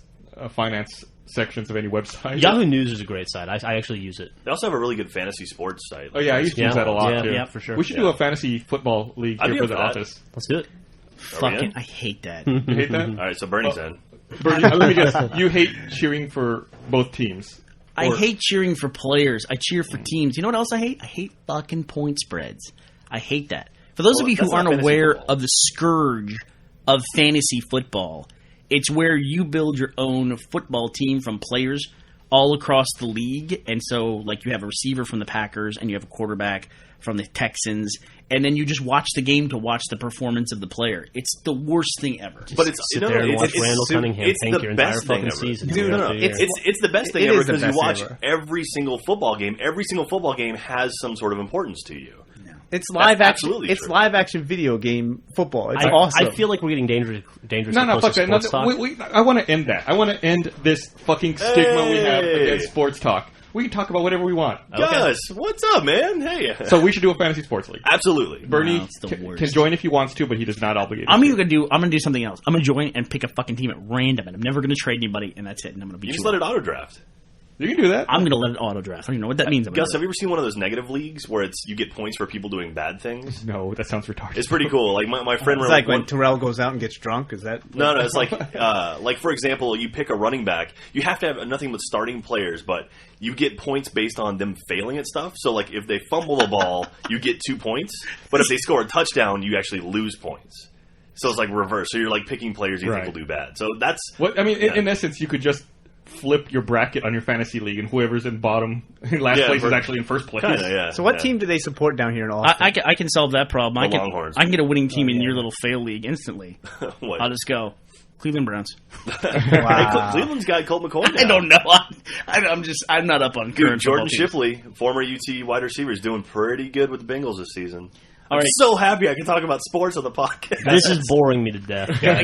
finance sections of any website. Yahoo News is a great site. I actually use it. They also have a really good fantasy sports site. Oh yeah, I used to use that a lot Yeah, too. yeah, for sure. We should do a fantasy football league I'd here be for up the for that. office. Let's do it. Fucking, I hate that. You hate that? All right, so Bernie's in. Bernie, let me guess. You hate cheering for both teams. I hate cheering for players. I cheer for teams. You know what else I hate? I hate fucking point spreads. I hate that. For those of you who that's not aren't fantasy aware football. of the scourge of fantasy football, it's where you build your own football team from players all across the league. And so, like, you have a receiver from the Packers and you have a quarterback from the Texans, and then you just watch the game to watch the performance of the player. It's the worst thing ever. But it's Sit there and watch Randall Cunningham it's tank the your entire best thing fucking ever. season. Dude, year no, after no, year. It's the best thing It ever is the because you best watch thing ever. every single football game. Every single football game has some sort of importance to you. It's live That's action. absolutely It's true. live action video game football. It's I, awesome. I feel like we're getting dangerous No, close fuck to that. No, sports talk. wait, I want to end that. I want to end this fucking stigma we have Hey. against sports talk. We can talk about whatever we want. Gus, what's up, man? Hey. So we should do a fantasy sports league. Absolutely. Bernie No, it's the can worst. join if he wants to, but he does not obligate. I'm us to. gonna do something else. I'm gonna join and pick a fucking team at random, and I'm never gonna trade anybody, and that's it. And I'm gonna be. You just let it auto draft. You can do that. I'm gonna let it auto draft. I don't even know what that means. Gus, have you ever seen one of those negative leagues where you get points for people doing bad things? No, that sounds retarded. It's pretty cool. Like my friend. It's like when Terrell goes out and gets drunk. Is that No, it's like for example, you pick a running back. You have to have nothing but starting players, but you get points based on them failing at stuff. So like if they fumble the ball, you get 2 points, but if they score a touchdown, you actually lose points. So it's like reverse. So you're like picking players you Right. think will do bad. So that's What I mean, in essence, you could just flip your bracket on your fantasy league, and whoever's in last place is actually in first place. kinda, yeah. So what yeah. team do they support down here in Austin? I can solve that problem. I The can Longhorns. I can get a winning team in your little fail league instantly. What? I'll just go Cleveland Browns. Hey, Cleveland's got Colt McCoy now. I don't know. I'm not up on Dude, current Jordan football teams. Shipley, former UT wide receiver, is doing pretty good with the Bengals this season. All I'm right. so happy I can talk about sports on the podcast. This is boring me to death. Yeah,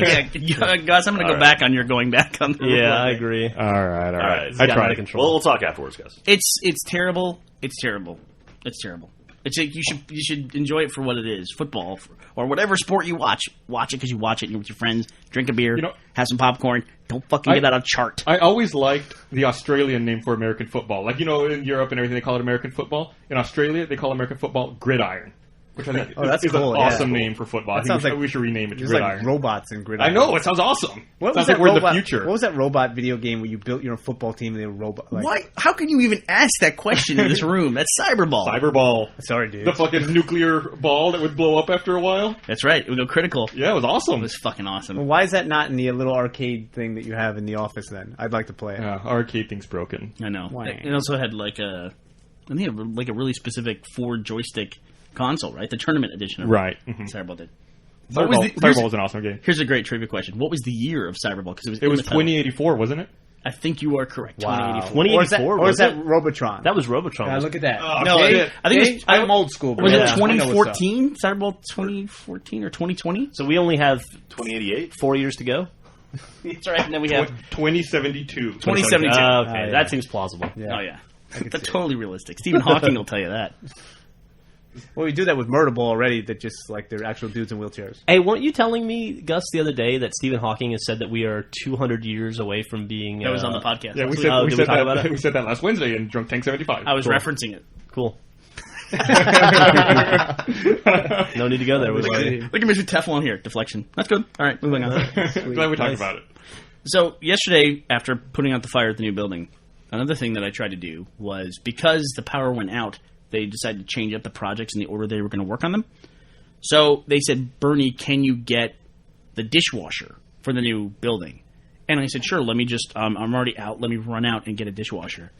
guys, I'm gonna go All right. back on your going back on the Yeah, I report. agree. All right. right. I Got out tried. of control. We'll talk afterwards, guys. It's terrible. It's terrible. It's terrible. It's like you should enjoy it for what it is, football or whatever sport you watch. Watch it because you watch it. You're with your friends, drink a beer, have some popcorn. Don't fucking get out a chart. I always liked the Australian name for American football. Like, in Europe and everything, they call it American football. In Australia, they call American football gridiron. Which I think that's is cool, an awesome name for football. That sounds like we should rename it to There's gridiron. like robots in gridiron. I know, it sounds awesome. What sounds was like that we're in robot, the future. What was that robot video game where you built your football team and they were robot? Like, Why? How can you even ask that question in this room? That's cyberball. Cyberball. Sorry, dude. The fucking nuclear ball that would blow up after a while. That's right. It would go critical. Yeah, it was awesome. It was fucking awesome. Well, why is that not in the little arcade thing that you have in the office? Then I'd like to play it. Yeah, our arcade thing's broken. I know. Why? It also had like a really specific 4 joystick console, right? The tournament edition of Right. Mm-hmm. Cyberball did. Cyberball was an awesome game. Here's a great trivia question. What was the year of Cyberball? Because It was 2084, wasn't it? I think you are correct. Wow. 2084. Or is that Robotron? That was Robotron. Yeah, look at that. No, shit. I think it was, I'm old school. Bro. was it Yeah, I know what's up. 2014? Cyberball 2014 or 2020? So we only have 2088. 4 years to go. That's right. And then we have 2072. 2072. Okay, yeah. that seems plausible. Yeah. Oh yeah, that's totally realistic. Stephen Hawking will tell you that. Well, we do that with Murderball already. That just like they're actual dudes in wheelchairs. Hey, weren't you telling me, Gus, the other day that Stephen Hawking has said that we are 200 years away from being... That was on the podcast. Yeah, we last said, week. we, did we said talk about that, it? we said that last Wednesday in Drunk Tank 75. I was referencing it. Cool. No need to go there. Look at Mr. Teflon here. Deflection. That's good. All right, moving on. Glad we talked about it. So yesterday, after putting out the fire at the new building, another thing that I tried to do was, because the power went out, they decided to change up the projects in the order they were going to work on them. So they said, Bernie, can you get the dishwasher for the new building? And I said, sure, let me just, I'm already out, let me run out and get a dishwasher.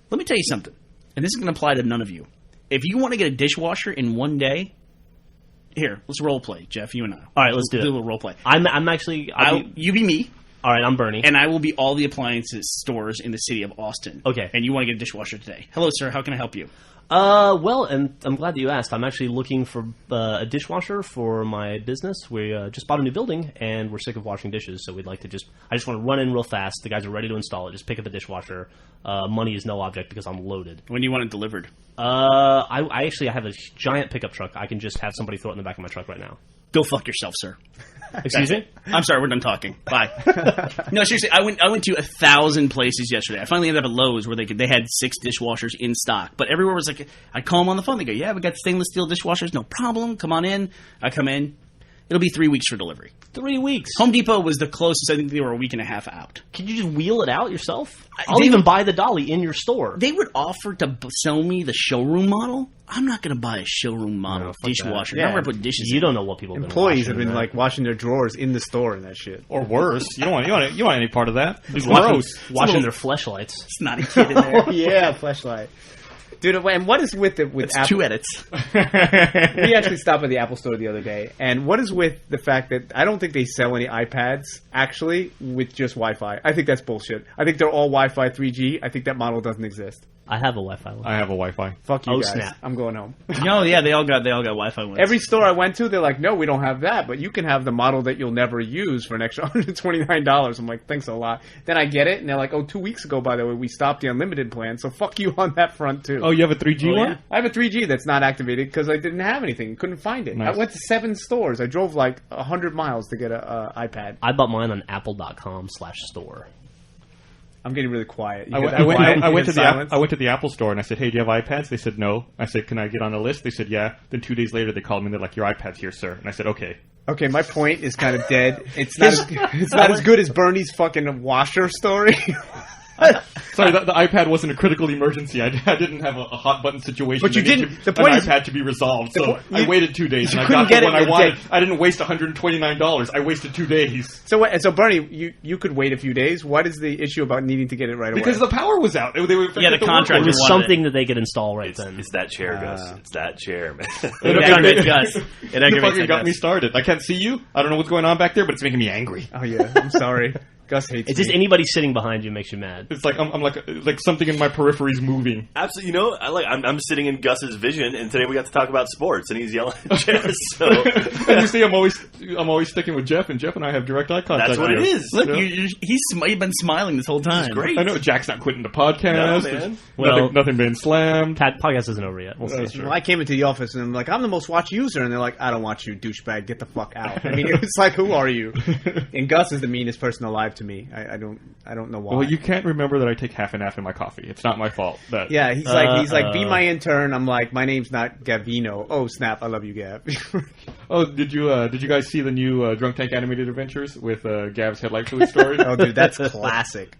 Let me tell you something, and this is going to apply to none of you. If you want to get a dishwasher in one day, here, let's role play, Jeff, you and I. All right, let's do it. a little role play. I'm actually... You be me. All right, I'm Bernie. And I will be all the appliances stores in the city of Austin. Okay. And you want to get a dishwasher today. Hello, sir. How can I help you? Well, and I'm glad that you asked. I'm actually looking for a dishwasher for my business. We just bought a new building, and we're sick of washing dishes, so we'd like to I just want to run in real fast. The guys are ready to install it. Just pick up the dishwasher. Money is no object because I'm loaded. When do you want it delivered? I have a giant pickup truck. I can just have somebody throw it in the back of my truck right now. Go fuck yourself, sir. Excuse me? I'm sorry, we're done talking. Bye. No, seriously, I went to 1,000 places yesterday. I finally ended up at Lowe's where they had 6 dishwashers in stock. But everywhere was like, I'd call them on the phone. They go, yeah, we got stainless steel dishwashers. No problem. Come on in. I come in. It'll be 3 weeks for delivery. 3 weeks. Home Depot was the closest. I think they were a week and a half out. Can you just wheel it out yourself? They I'll even would- buy the dolly in your store. They would offer to sell me the showroom model. I'm not going to buy a showroom model dishwasher. Yeah. I'm going to put dishes You in. don't know what people have been Employees washing have been there. like washing their drawers in the store and that shit. Or worse. You don't want any part of that. It's washing, gross. washing their fleshlights. It's not a kid in there. Yeah, fleshlight. Dude, and what is with It's Apple? 2 edits. We actually stopped at the Apple store the other day, and what is with the fact that I don't think they sell any iPads actually with just Wi-Fi? I think that's bullshit. I think they're all Wi-Fi 3G. I think that model doesn't exist. I have a Wi-Fi one. I have a Wi-Fi. Fuck you Oh, guys. snap. I'm going home. No, yeah, they all got Wi-Fi ones. Every store I went to, they're like, no, we don't have that, but you can have the model that you'll never use for an extra $129. I'm like, thanks a lot. Then I get it, and they're like, 2 weeks ago, by the way, we stopped the unlimited plan, so fuck you on that front, too. Oh, you have a 3G one? yeah. I have a 3G that's not activated because I didn't have anything. Couldn't find it. Nice. I went to 7 stores. I drove like 100 miles to get a iPad. I bought mine on apple.com/store. I'm getting really quiet. You I hear went, that I, went, quiet? I, You went hear to the silence? I went to the Apple store and I said, hey, do you have iPads? They said no. I said, can I get on a list? They said, yeah. Then 2 days later, they called me and they're like, your iPad's here, sir. And I said, okay. Okay, my point is kind of dead. It's not as good as Bernie's fucking washer story. Sorry, the iPad wasn't a critical emergency. I didn't have a hot button situation. But you that needed didn't- the point an is- iPad to be resolved. So I waited 2 days and I couldn't got get the it one I in a wanted. day. I didn't waste $129. I wasted 2 days. So Bernie, you could wait a few days. What is the issue about needing to get it right away? Because the power was out. They were Yeah, the contractor It was wanted something that they could install right It's, then. it's that chair, Gus. It's that chair, man. It aggravates Gus. It It aggravates fucking got Gus. me started. I can't see you. I don't know what's going on back there, but it's making me angry. Oh yeah, I'm sorry. Gus hates It's just me. anybody sitting behind you makes you mad. It's like I'm like something in my periphery's moving. Absolutely, you know, I'm sitting in Gus's vision, and today we got to talk about sports, and he's yelling at Jeff. So And you see, I'm always sticking with Jeff, and Jeff and I have direct eye contact. that's what it here. is. Look, Yeah. you've been smiling this whole time. It's great. I know Jack's not quitting the podcast. No, man. Well- nothing been slammed. Podcast isn't over yet. We'll see. That's true. Well, I came into the office and I'm like, I'm the most watched user, and they're like, I don't watch you, douchebag. Get the fuck out. I mean, it's like, who are you? And Gus is the meanest person alive to me. I don't know why. Well, you can't remember that I take half and half in my coffee. It's not my fault. Yeah, he's like, be my intern. I'm like, my name's not Gavino. Oh snap, I love you, Gav. Oh, did you guys see the new Drunk Tank animated adventures with Gav's headlight fluid story? Oh, dude, that's classic.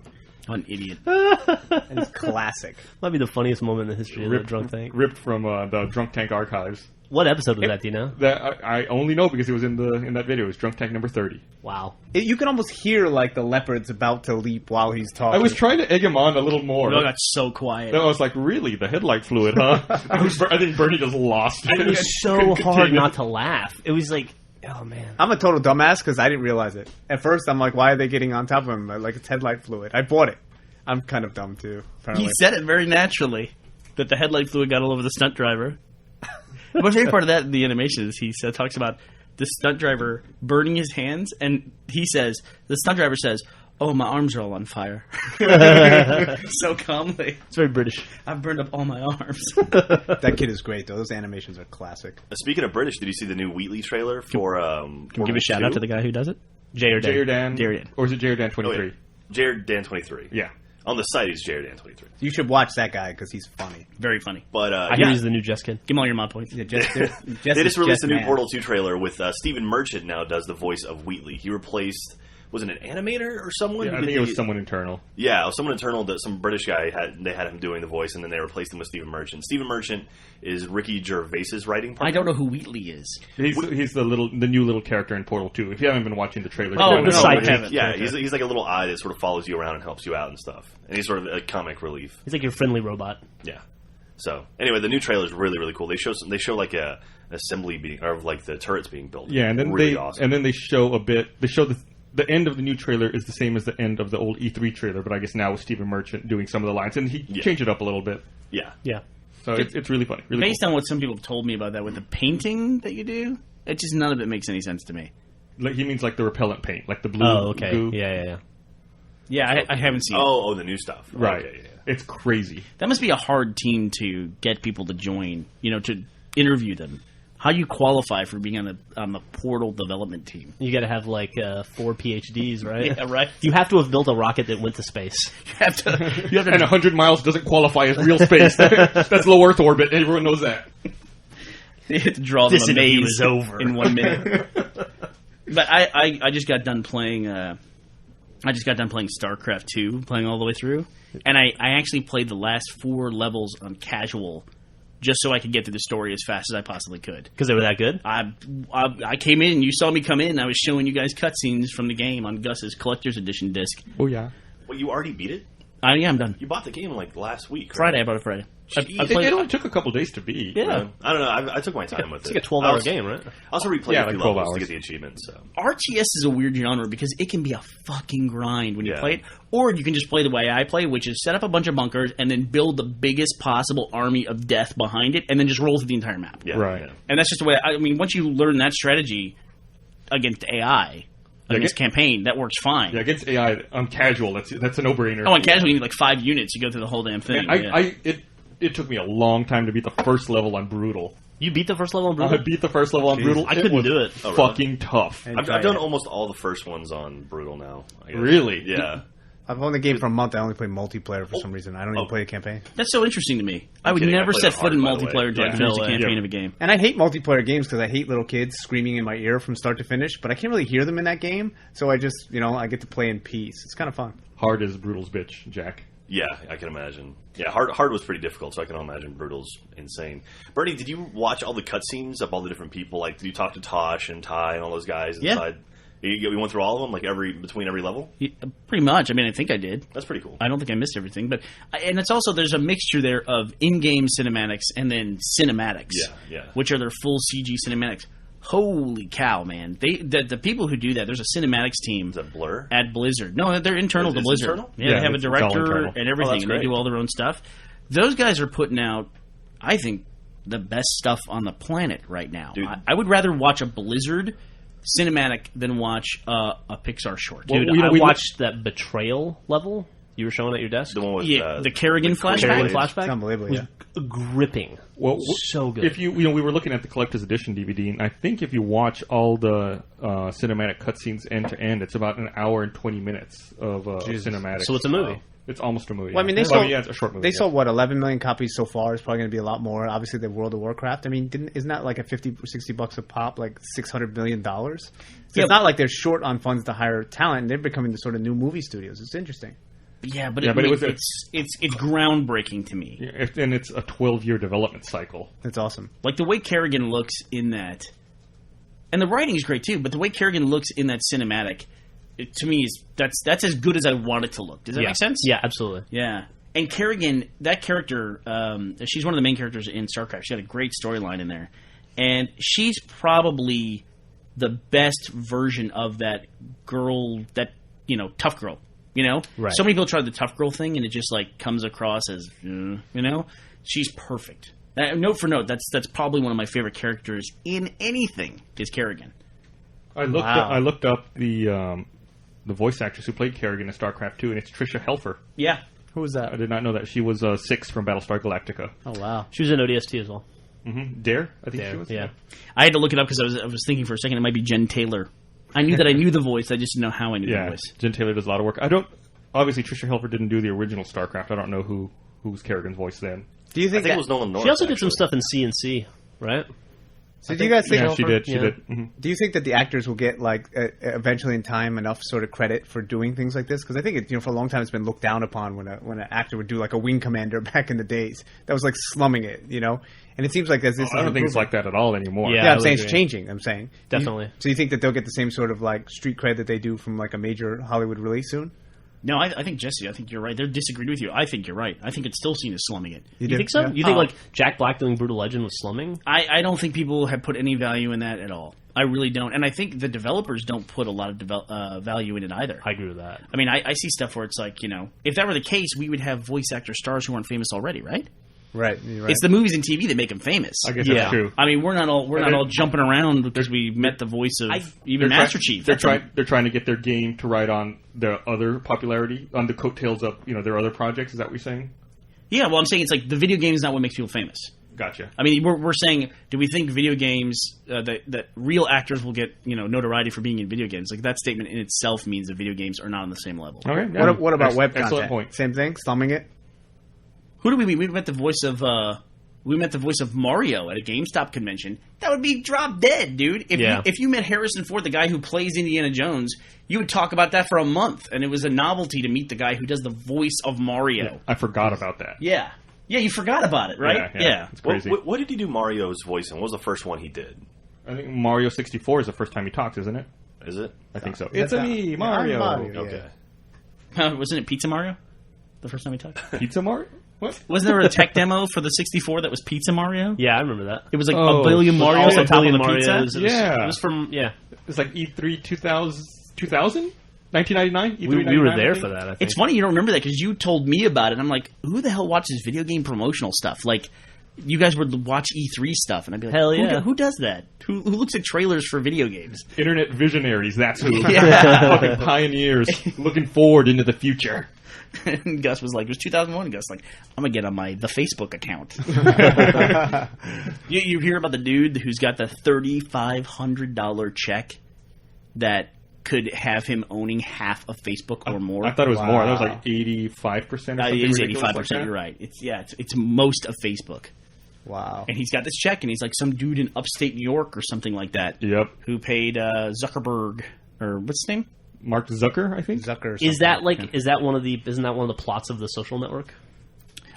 I'm an idiot. That's classic. Might be the funniest moment in the history of the Drunk Tank. ripped from the Drunk Tank archives. What episode was that? Do you know? That I only know because it was in that video. It was Drunk Tank number 30. Wow. You can almost hear like the leopard's about to leap while he's talking. I was trying to egg him on a little more. We all got so quiet. I was like, really? The headlight fluid, huh? I think Bernie just lost it. It was so Couldn't hard continue. not to laugh. It was like, oh man. I'm a total dumbass because I didn't realize it. At first, I'm like, why are they getting on top of him? Like, it's headlight fluid. I bought it. I'm kind of dumb, too, apparently. He said it very naturally that the headlight fluid got all over the stunt driver. My favorite part of that in the animation is he talks about the stunt driver burning his hands, and the stunt driver says, "Oh, my arms are all on fire." So calmly. It's very British. I've burned up all my arms. That kid is great, though. Those animations are classic. Speaking of British, did you see the new Wheatley trailer for? Can we give a shout out to the guy who does it? Jay or Dan? Dan. Jared. Or is it Jared Dan 23? Oh, yeah. Jared Dan 23. Yeah. On the site, he's Jared Dan 23. You should watch that guy because he's funny. Very funny. But I hear he's the new Jeskin. Give him all your mod points. Yeah, they just released a new Portal 2 trailer with Stephen Merchant now does the voice of Wheatley. He replaced, was it an animator or someone? Yeah, I Who think did it was the- someone internal. Yeah, it was someone internal that some British guy had him doing the voice, and then they replaced him with Stephen Merchant. Stephen Merchant is Ricky Gervais's writing partner. I don't know who Wheatley is. He's the new little character in Portal 2. If you haven't been watching the trailer, Oh, you the know. side haven't. Yeah, he's like a little eye that sort of follows you around and helps you out and stuff. And he's sort of a comic relief. He's like your friendly robot. Yeah. So anyway, the new trailer is really really cool. They show like a assembly being or like the turrets being built. Yeah, and then really awesome. they show a bit. They show the end of the new trailer is the same as the end of the old E3 trailer, but I guess now with Stephen Merchant doing some of the lines, and he changed it up a little bit. Yeah. Yeah. So it's really funny. Really Based cool. on what some people have told me about that with the painting that you do, it just none of it makes any sense to me. Like, he means like the repellent paint, like the blue. Oh, okay. goo. Yeah. Yeah, I haven't seen it. Oh, the new stuff. Right. Okay, yeah. It's crazy. That must be a hard team to get people to join, to interview them. How do you qualify for being on the Portal development team? You got to have like 4 PhDs, right? Yeah, right. You have to have built a rocket that went to space. You have to And 100 miles doesn't qualify as real space. That's low Earth orbit. Everyone knows that. you have to draw them This a interview maze is over. in 1 minute. But I just got done playing. I just got done playing StarCraft 2, playing all the way through, and I actually played the last 4 levels on casual, just so I could get through the story as fast as I possibly could. Because they were that good? I came in, you saw me come in, I was showing you guys cutscenes from the game on Gus's Collector's Edition disc. Oh, yeah. Well, you already beat it? Yeah, I'm done. You bought the game like last week. Right? Friday, I bought it Friday. I Jeez. played It only took a couple days to beat. Yeah. I don't know. I took my time with It's it. like a 12-hour game, right? I also replayed Yeah, a few like 12 levels to hours. get the achievements. So. RTS is a weird genre because it can be a fucking grind when you Yeah. play it, or you can just play the way I play, which is set up a bunch of bunkers and then build the biggest possible army of death behind it, and then just roll through the entire map. Yeah, Right. yeah. And that's just the way. I mean, once you learn that strategy against AI, against campaign, that works fine. Yeah, against AI on casual, that's a no-brainer. Oh, on casual, you need like 5 units. You go through the whole damn thing. It took me a long time to beat the first level on Brutal. You beat the first level on I Brutal? beat the first level on Brutal. I couldn't was do it. Oh, really? Fucking tough. And I've done almost all the first ones on Brutal now. I guess. Really? Yeah. I've owned the game for a month. I only play multiplayer for some reason. I don't even play a campaign. That's so interesting to me. I would kidding. I never played set it foot in hard, by the way. multiplayer until I Yeah. finished the No, campaign yeah. of a game. And I hate multiplayer games because I hate little kids screaming in my ear from start to finish, but I can't really hear them in that game, so I just, I get to play in peace. It's kind of fun. Hard as Brutal's bitch, Jack. Yeah, I can imagine. Yeah, hard was pretty difficult, so I can imagine Brutal's insane. Bernie, did you watch all the cutscenes of all the different people? Like, did you talk to Tosh and Ty and all those guys Yeah. inside? We went through all of them, like between every level? Yeah, pretty much. I mean, I think I did. That's pretty cool. I don't think I missed everything, but and it's also there's a mixture there of in-game cinematics and then cinematics, Yeah. which are their full CG cinematics. Holy cow, man! The people who do that. There's a cinematics team. Is that Blur? At Blizzard? No, they're internal to It's Blizzard. internal? Yeah, they have a it's all director internal. and everything, that's and they great. do all their own stuff. Those guys are putting out, I think, the best stuff on the planet right now. Dude. I would rather watch a Blizzard cinematic than watch a Pixar short. Dude, Well, I watched that Betrayal level you were showing at your desk. The one with The Kerrigan flashback. Kerrigan It's flashback. It's unbelievable, was yeah. gripping. Well, so good. If we were looking at the collector's edition DVD, and I think if you watch all the cinematic cutscenes end to end, it's about an hour and 20 minutes of cinematic. So it's a movie. It's almost a movie. Well, I mean, they Well, sold, yeah, it's a short movie. They yeah. sold, 11 million copies so far. It's probably going to be a lot more. Obviously, the World of Warcraft. I mean, isn't that like a 50 or 60 bucks a pop, like $600 million? So Yeah. it's not like they're short on funds to hire talent. They're becoming the sort of new movie studios. It's interesting. Yeah, but, Yeah, but it was it's groundbreaking to me. Yeah, and it's a 12-year development cycle. That's awesome. Like the way Kerrigan looks in that, and the writing is great too. But the way Kerrigan looks in that cinematic, to me, is that's as good as I want it to look. Does that make sense? Yeah, absolutely. Yeah. And Kerrigan, that character, she's one of the main characters in StarCraft. She had a great storyline in there, and she's probably the best version of that girl, that tough girl. Right. So many people try the tough girl thing, and it just like comes across as, she's perfect. Note for note, that's probably one of my favorite characters in anything is Kerrigan. I looked Wow. up, I looked up the voice actress who played Kerrigan in StarCraft 2, and it's Tricia Helfer. Yeah. Who was that? I did not know that. She was 6 from Battlestar Galactica. Oh, wow. She was in ODST as well. Dare, I think Dare, she was. yeah. I had to look it up because I was thinking for a second it might be Jen Taylor. I knew that I knew the voice. I just didn't know how I knew the Yeah, voice. Jen Taylor does a lot of work. Obviously, Tricia Helfer didn't do the original StarCraft. I don't know who was Kerrigan's voice then. Do you I think think it was Nolan North. She also did some actually. stuff in C&C, right? So do you guys think? Yeah, she did. She yeah. did. Mhm. Do you think that the actors will get eventually in time enough sort of credit for doing things like this? Because I think for a long time it's been looked down upon when an actor would do like a wing commander back in the days. That was like slumming it, And it seems like there's this. I don't think it's like that at all anymore. Yeah. Yeah, I I'm would saying it's agree. changing. I'm saying Definitely. So you think that they'll get the same sort of like street cred that they do from like a major Hollywood release soon? No, I think Jesse. I think you're right. They're disagreed with you. I think you're right. I think it's still seen as slumming it. You do? think so? Yeah. You think like Jack Black doing Brutal Legend was slumming? I don't think people have put any value in that at all. I really don't. And I think the developers don't put a lot of value in it either. I agree with that. I mean, I see stuff where it's like, if that were the case, we would have voice actor stars who aren't famous already, right? Right. You're right. It's the movies and TV that make them famous. I guess Yeah. that's true. I mean, we're not all jumping around because we met the voice of even Master Chief. They're trying to get their game to ride on the other popularity, on the coattails of their other projects. Is that what you're saying? Yeah, well, I'm saying it's like the video game is not what makes people famous. Gotcha. I mean, we're saying, do we think video games that real actors will get notoriety for being in video games? Like that statement in itself means that video games are not on the same level. Okay. Yeah. What about web Excellent content? point. Same thing, slumming it. Who do we meet? We met the voice of Mario at a GameStop convention. That would be drop dead, dude. If you met Harrison Ford, the guy who plays Indiana Jones, you would talk about that for a month, and it was a novelty to meet the guy who does the voice of Mario. I forgot about that. Yeah, you forgot about it, right? Yeah. It's crazy. What did he do Mario's voice in? What was the first one he did? I think Mario 64 is the first time he talks, isn't it? Is it? I think so. That's It's me, Mario. Mario, Okay. Wasn't it Pizza Mario? The first time we talked. Pizza Mario? What? Wasn't there a tech demo for the 64 that was Pizza Mario? Yeah, I remember that. It was like Oh, a billion so Marios all on top of Billion a pizza. Marios. Yeah. It was from, yeah. It's like E3 2000? 1999? E3 We were 99, there I think? for that, I think. It's funny you don't remember that because you told me about it. I'm like, who the hell watches video game promotional stuff? Like, you guys would watch E3 stuff, and I'd be like, Hell yeah. who does that? Who looks at trailers for video games? Internet visionaries, that's who. Yeah. Fucking pioneers looking forward into the future. And Gus was like, it was 2001. And Gus was like, I'm going to get on the Facebook account. you hear about the dude who's got the $3,500 check that could have him owning half of Facebook or more? I thought it was more. That was Wow. like 85% or something. It is ridiculous 85%. like that. You're right. It's most of Facebook. Wow. And he's got this check, and he's like some dude in upstate New York or something like that. Yep. Who paid Zuckerberg, or what's his name? Mark Zucker, I think. Zucker. or Is that something. isn't that one of the plots of The Social Network?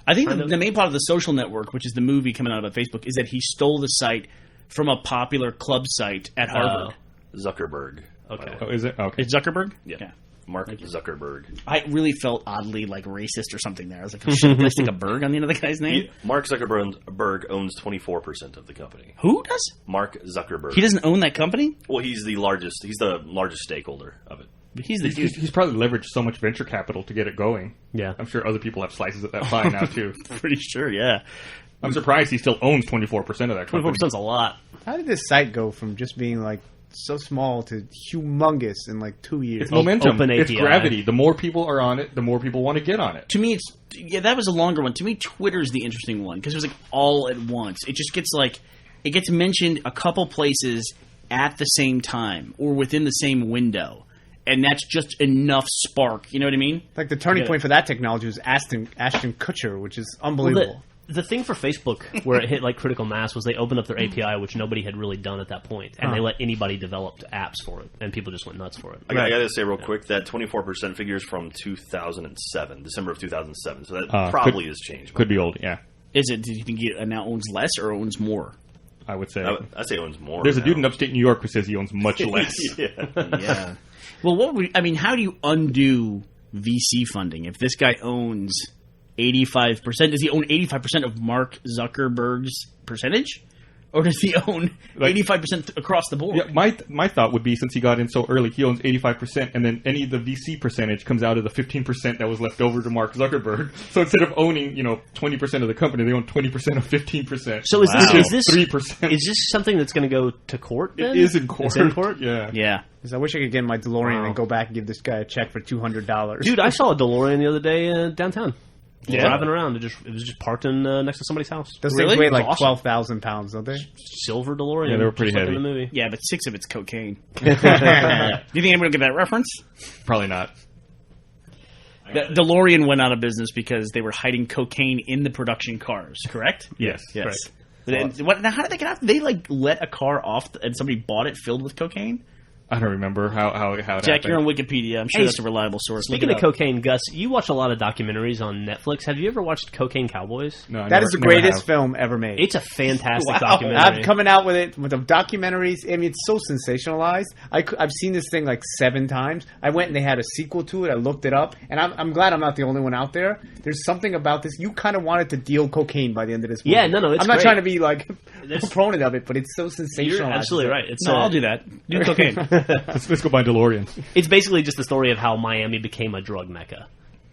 I think Kind of. the main part of The Social Network, which is the movie coming out about Facebook, is that he stole the site from a popular club site at Harvard. Zuckerberg. Okay. Oh, is it? Okay. It's Zuckerberg? Yeah. Mark Zuckerberg. I really felt oddly like racist or something there. I was like, oh, shit, did I stick a Berg on the end of the guy's name? Mark Zuckerberg owns 24% of the company. Who does? Mark Zuckerberg. He doesn't own that company? Well, he's the largest stakeholder of it. But he's the dude. He's probably leveraged so much venture capital to get it going. Yeah. I'm sure other people have slices of that pie now, too. Pretty sure, yeah. I'm surprised he still owns 24% of that company. 24% is a lot. How did this site go from just being like so small to humongous in like 2 years? It's momentum. Open It's API. gravity. The more people are on it, the more people want to get on it. To me, that was a longer one. To me, Twitter's the interesting one because it was like all at once. It just gets it gets mentioned a couple places at the same time or within the same window. And that's just enough spark. You know what I mean? Like the turning point for that technology was Ashton Kutcher, which is unbelievable. The thing for Facebook where it hit like critical mass was they opened up their API, which nobody had really done at that point, and they let anybody develop apps for it, and people just went nuts for it. I got to say real quick that 24% figure is from 2007, December of 2007. So that probably has changed. Could be old, yeah. Is it? Do you think he now owns less or owns more? I would say. I'd say owns more. There's a now. dude in upstate New York who says he owns much less. Yeah. Well, how do you undo VC funding if this guy owns 85%? Does he own 85% of Mark Zuckerberg's percentage? Or does he own 85% across the board? Yeah, my thought would be, since he got in so early, he owns 85%, and then any of the VC percentage comes out of the 15% that was left over to Mark Zuckerberg. So instead of owning 20% of the company, they own 20% of 15%. So is this 3%? Is this something that's going to go to court? Then? It is in court. It's in court. Yeah. Yeah. I wish I could get in my DeLorean and go back and give this guy a check for $200. Dude, I saw a DeLorean the other day downtown. Yeah. Driving around, it was just parked in next to somebody's house. Those Really? things weigh like Awesome. 12,000 pounds, don't they? Silver DeLorean. Yeah, they were pretty just like heavy. in the movie. Yeah, but 6 of it's cocaine. Do you think anyone will get that reference? Probably not. The DeLorean went out of business because they were hiding cocaine in the production cars, correct? Yes. Yes. Now, how did they get out? They let a car off and somebody bought it filled with cocaine? I don't remember how it Jack, happened. you're on Wikipedia. I'm sure Hey, that's a reliable source. Speaking of cocaine, Gus, you watch a lot of documentaries on Netflix. Have you ever watched Cocaine Cowboys? No, I That is the never greatest have. film ever made. It's a fantastic Wow. documentary. I'm coming out with it with the documentaries. I mean, it's so sensationalized. I've seen this thing like 7 times. I went and they had a sequel to it. I looked it up, and I'm glad I'm not the only one out there. There's something about this. You kind of wanted to deal cocaine by the end of this movie. Yeah, no, it's I'm not great. trying to be like a There's- proponent of it, but it's so sensationalized. You're absolutely right. It's No, I'll do that. Do cocaine. Let's go buy DeLoreans. It's basically just the story of how Miami became a drug mecca.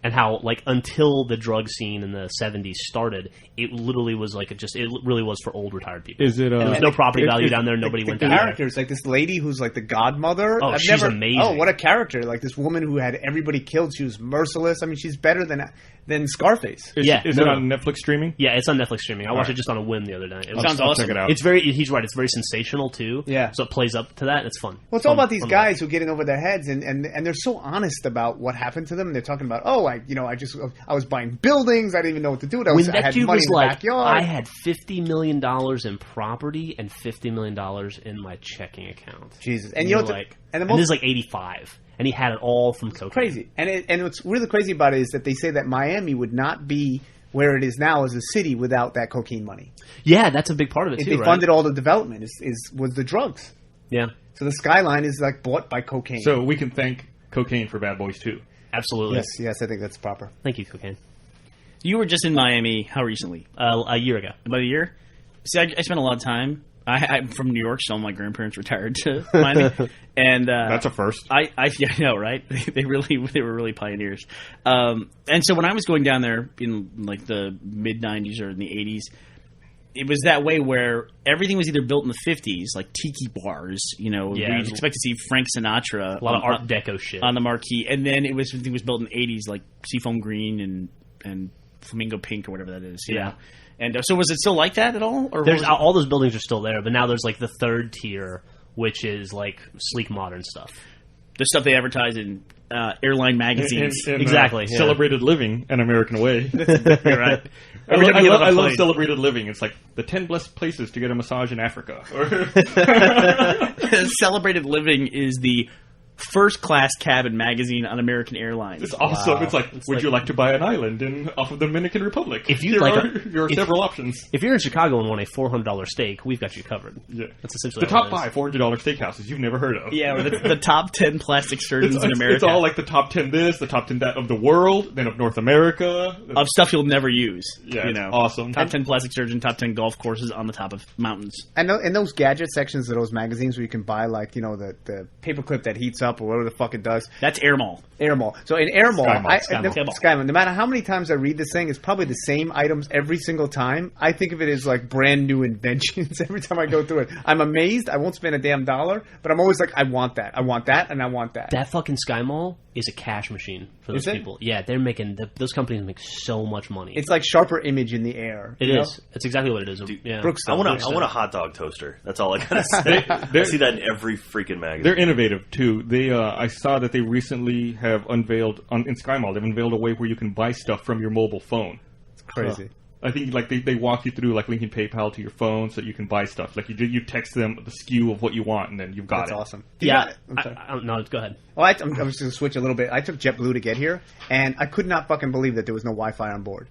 And how, like, until the drug scene in the 70s started, it literally was like it really was for old retired people. Is it? There was no property value down there. Nobody the went down there. characters, like this lady who's like the godmother. Oh, she's amazing. Oh, what a character! Like this woman who had everybody killed. She was merciless. I mean, she's better than Scarface. Is Yeah, it no, on Netflix streaming? Yeah, it's on Netflix streaming. I watched right. it just on a whim the other night. It was, Sounds I'll awesome. check it out. It's very. He's right. It's very sensational too. Yeah. So it plays up to that. And it's fun. Well, it's all Fun- about these fun guys who get in over their heads, and they're so honest about what happened to them. And they're talking about, I was buying buildings. I didn't even know what to do with it. When I that had dude money was in the like, backyard. I had $50 million in property and $50 million in my checking account. Jesus. And And you you're know, like, and the and most this is like 85, and he had it all from cocaine. crazy. And what's really crazy about it is that they say that Miami would not be where it is now as a city without that cocaine money. Yeah, that's a big part of it too. They right? funded all the development was the drugs. Yeah, So the skyline is like bought by cocaine. So we can thank cocaine for Bad Boys 2. absolutely. yes, I think that's proper. Thank you, cocaine. You were just in Miami. How recently? A year ago. About a year? See, I spent a lot of time. I'm from New York, so my grandparents retired to Miami, and That's a first. I know, right? They were really pioneers. And so when I was going down there in like the mid '90s or in the '80s, it was that way where everything was either built in the '50s, like tiki bars, Yeah, where you'd expect to see Frank Sinatra, A lot of Art Deco shit. on the marquee, and then it was built in the '80s, like Seafoam Green and Flamingo Pink or whatever that is. You Yeah. know? And so was it still like that at all? Or There's was it- all those buildings are still there, but now there's like the third tier, which is like sleek modern stuff. the stuff they advertise in airline magazines? In, Exactly, yeah. Celebrated living, an American way. You're right. I Every time you get on a love plane. celebrated living. It's like the 10 blessed places to get a massage in Africa. Celebrated living is the first class cabin magazine on American Airlines. It's awesome. It's like, would you like to buy an island off of the Dominican Republic? If you there are several options. If you're in Chicago and want a $400 steak, we've got you covered. Yeah. That's essentially the top 5 $400 steakhouses you've never heard of. Yeah, or the top 10 plastic surgeons in America. It's all like the top 10 this, the top 10 that of the world, then of North America. Of stuff you'll never use. Yeah, it's awesome. Top 10 plastic surgeon, top 10 golf courses on the top of mountains. And in those gadget sections of those magazines where you can buy, like, the paperclip that heats up or whatever the fuck it does. That's Air Mall. Air Mall. So in Air Mall, Sky Mall. no matter how many times I read this thing, it's probably the same items every single time. I think of it as like brand new inventions every time I go through it. I'm amazed. I won't spend a damn dollar, but I'm always like, I want that, and I want that. That fucking Sky Mall is a cash machine for those people. Yeah, they're making those companies make so much money. It's like sharper image in the air. It is. It's exactly what it is. Dude, yeah. I want a hot dog toaster. That's all I gotta say. I see that in every freaking magazine. They're innovative too. I saw that they recently have unveiled in Sky Mall. They've unveiled a way where you can buy stuff from your mobile phone. It's crazy. I think like they walk you through like linking PayPal to your phone so you can buy stuff. Like you text them the SKU of what you want and then you've got it. That's awesome. Yeah. No, go ahead. Oh, I was just going to switch a little bit. I took JetBlue to get here, and I could not fucking believe that there was no Wi-Fi on board.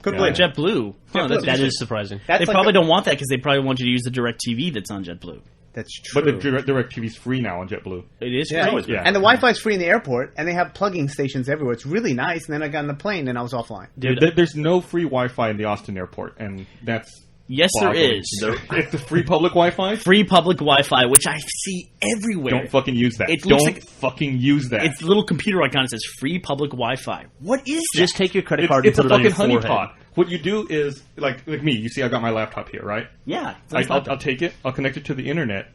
Couldn't believe JetBlue. Oh, that is surprising. They probably don't want that because they probably want you to use the DirecTV that's on JetBlue. That's true. But the DirecTV's free now on JetBlue. It is free? Yeah. And the Wi-Fi's free in the airport, and they have plugging stations everywhere. It's really nice, and then I got on the plane, and I was offline. Dude, there's no free Wi-Fi in the Austin airport, and that's... Yes, boggling. there is. It's the free public Wi-Fi? Free public Wi-Fi, which I see everywhere. Don't fucking use that. Fucking use that. It's a little computer icon that says free public Wi-Fi. What is that? Just take your credit card and put it on your forehead. It's a fucking honeypot. What you do is, like me, you see I got my laptop here, right? Yeah. I'll take it, I'll connect it to the internet,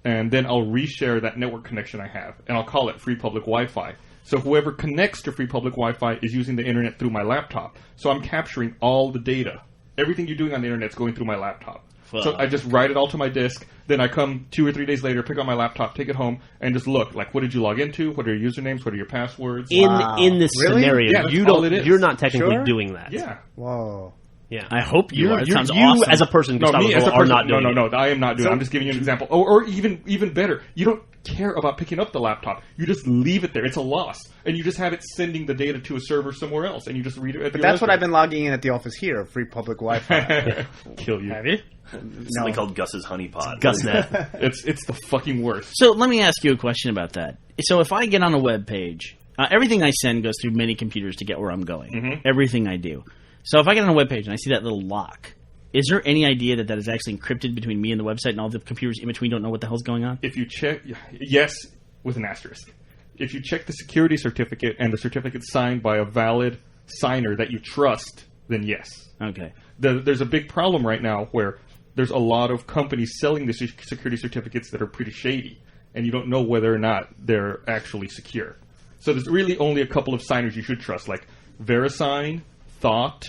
and then I'll reshare that network connection I have, and I'll call it free public Wi-Fi. So whoever connects to free public Wi-Fi is using the internet through my laptop. So I'm capturing all the data. Everything you're doing on the internet is going through my laptop. So I just write it all to my disk. Then I come 2 or 3 days later, pick up my laptop, take it home, and just look. Like, what did you log into? What are your usernames? What are your passwords? In this scenario, yeah, you're not technically doing that. Yeah. Whoa. Yeah. I hope you are. It sounds you awesome. as a person, Gustavo, are not doing it. No, I am not doing it. I'm just giving you an example. Or even better, you don't care about picking up the laptop. You just leave it there. It's a loss. And you just have it sending the data to a server somewhere else, and you just read it at But that's what I've been logging in at the office here, free public Wi-Fi. Kill you. Have you? Something called Gus's honeypot. GusNet. It's the fucking worst. So let me ask you a question about that. So if I get on a web page, everything I send goes through many computers to get where I'm going. Mm-hmm. Everything I do. So if I get on a web page and I see that little lock, is there any idea that is actually encrypted between me and the website and all the computers in between don't know what the hell's going on? If you check, yes, with an asterisk. If you check the security certificate and the certificate's signed by a valid signer that you trust, then yes. Okay. There's a big problem right now where there's a lot of companies selling the security certificates that are pretty shady, and you don't know whether or not they're actually secure. So there's really only a couple of signers you should trust, like VeriSign, Thought.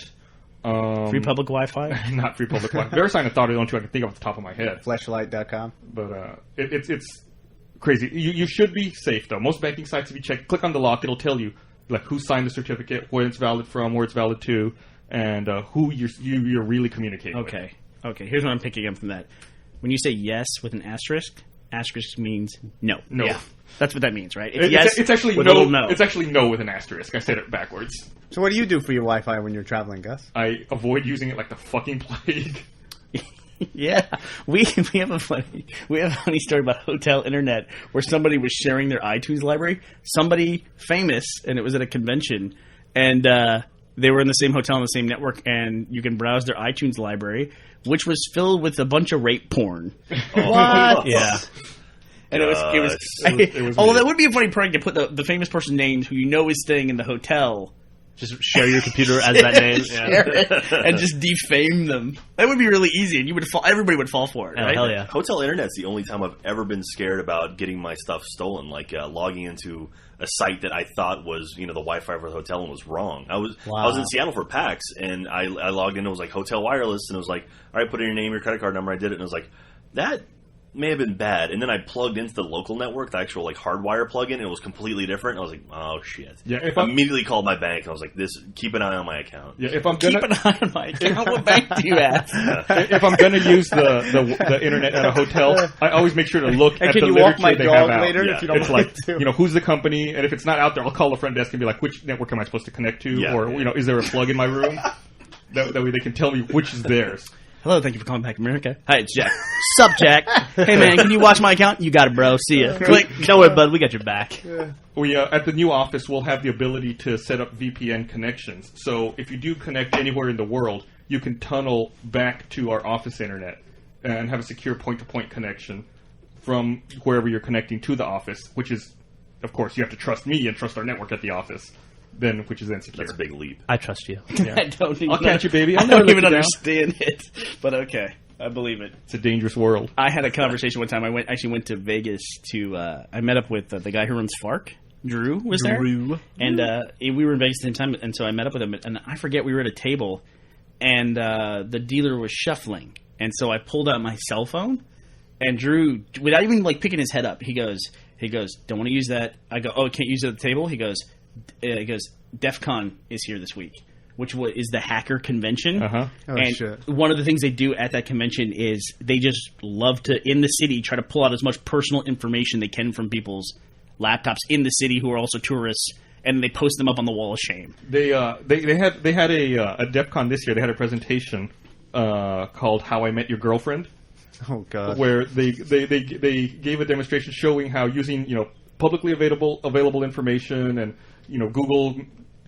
Free public Wi-Fi? Not free public Wi-Fi. VeriSign and Thought are the only two I can think of off the top of my head. Fleshlight.com. But it's crazy. You should be safe, though. Most banking sites, if you click on the lock, it'll tell you like who signed the certificate, where it's valid from, where it's valid to, and who you're really communicating with. Okay, here's what I'm picking up from that. When you say yes with an asterisk means no. No. Yeah. That's what that means, right? It's actually with no. A no. It's actually no with an asterisk. I said it backwards. So what do you do for your Wi-Fi when you're traveling, Gus? I avoid using it like the fucking plague. Yeah, we have a funny story about hotel internet where somebody was sharing their iTunes library. Somebody famous, and it was at a convention, and they were in the same hotel on the same network, and you can browse their iTunes library, which was filled with a bunch of rape porn. What? Yeah. And it was although that would be a funny prank to put the famous person's name who you know is staying in the hotel. Just share your computer as that name. Yeah. And just defame them. That would be really easy, and everybody would fall for it, right? Hell yeah. Hotel internet's the only time I've ever been scared about getting my stuff stolen, like logging into a site that I thought was, the Wi-Fi for the hotel and was wrong. I was in Seattle for PAX, and I logged in, it was like Hotel Wireless, and it was like, all right, put in your name, your credit card number, I did it, and it was like, that may have been bad. And then I plugged into the local network, the actual like hardwire plug-in, and it was completely different. I was like, oh shit. Yeah, if I I'm- immediately called my bank and I was like, keep an eye on my account. Yeah, if I'm Keep gonna an eye on my account. What bank do you have? if I'm gonna use the internet at a hotel, I always make sure to look And at can the you walk literature my they dog have out. later Yeah. if you don't It's want like, to? you know, who's the company, and if it's not out there, I'll call the front desk and be like, which network am I supposed to connect to? Yeah. Or, you know, is there a plug in my room? That way they can tell me which is theirs. Hello, thank you for calling back America. Hi, it's Jack. Sup, Jack? Hey, man, can you watch my account? You got it, bro. See ya. Click. Don't worry, bud. We got your back. We at the new office, we'll have the ability to set up VPN connections. So if you do connect anywhere in the world, you can tunnel back to our office internet and have a secure point-to-point connection from wherever you're connecting to the office, which is, of course, you have to trust me and trust our network at the office, which is then secure. That's a big leap. I trust you. I don't even I'll catch you, baby. I I'll never don't let even you down. understand it, but okay. I believe it. It's a dangerous world. I had a conversation one time. I went to Vegas to. I met up with the guy who runs FARC. Drew was there, and we were in Vegas at the same time. And so I met up with him, and I forget we were at a table, and the dealer was shuffling, and so I pulled out my cell phone, and Drew, without even like picking his head up, he goes, "Don't want to use that." I go, "Oh, can't use it at the table." He goes, "DEF CON is here this week." Which is the hacker convention. Uh-huh. Oh, and shit. one of the things they do at that convention is they just love to, in the city, try to pull out as much personal information they can from people's laptops in the city who are also tourists, and they post them up on the wall of shame. They had a DEF CON this year. They had a presentation called "How I Met Your Girlfriend," Oh god. where they gave a demonstration showing how using publicly available information and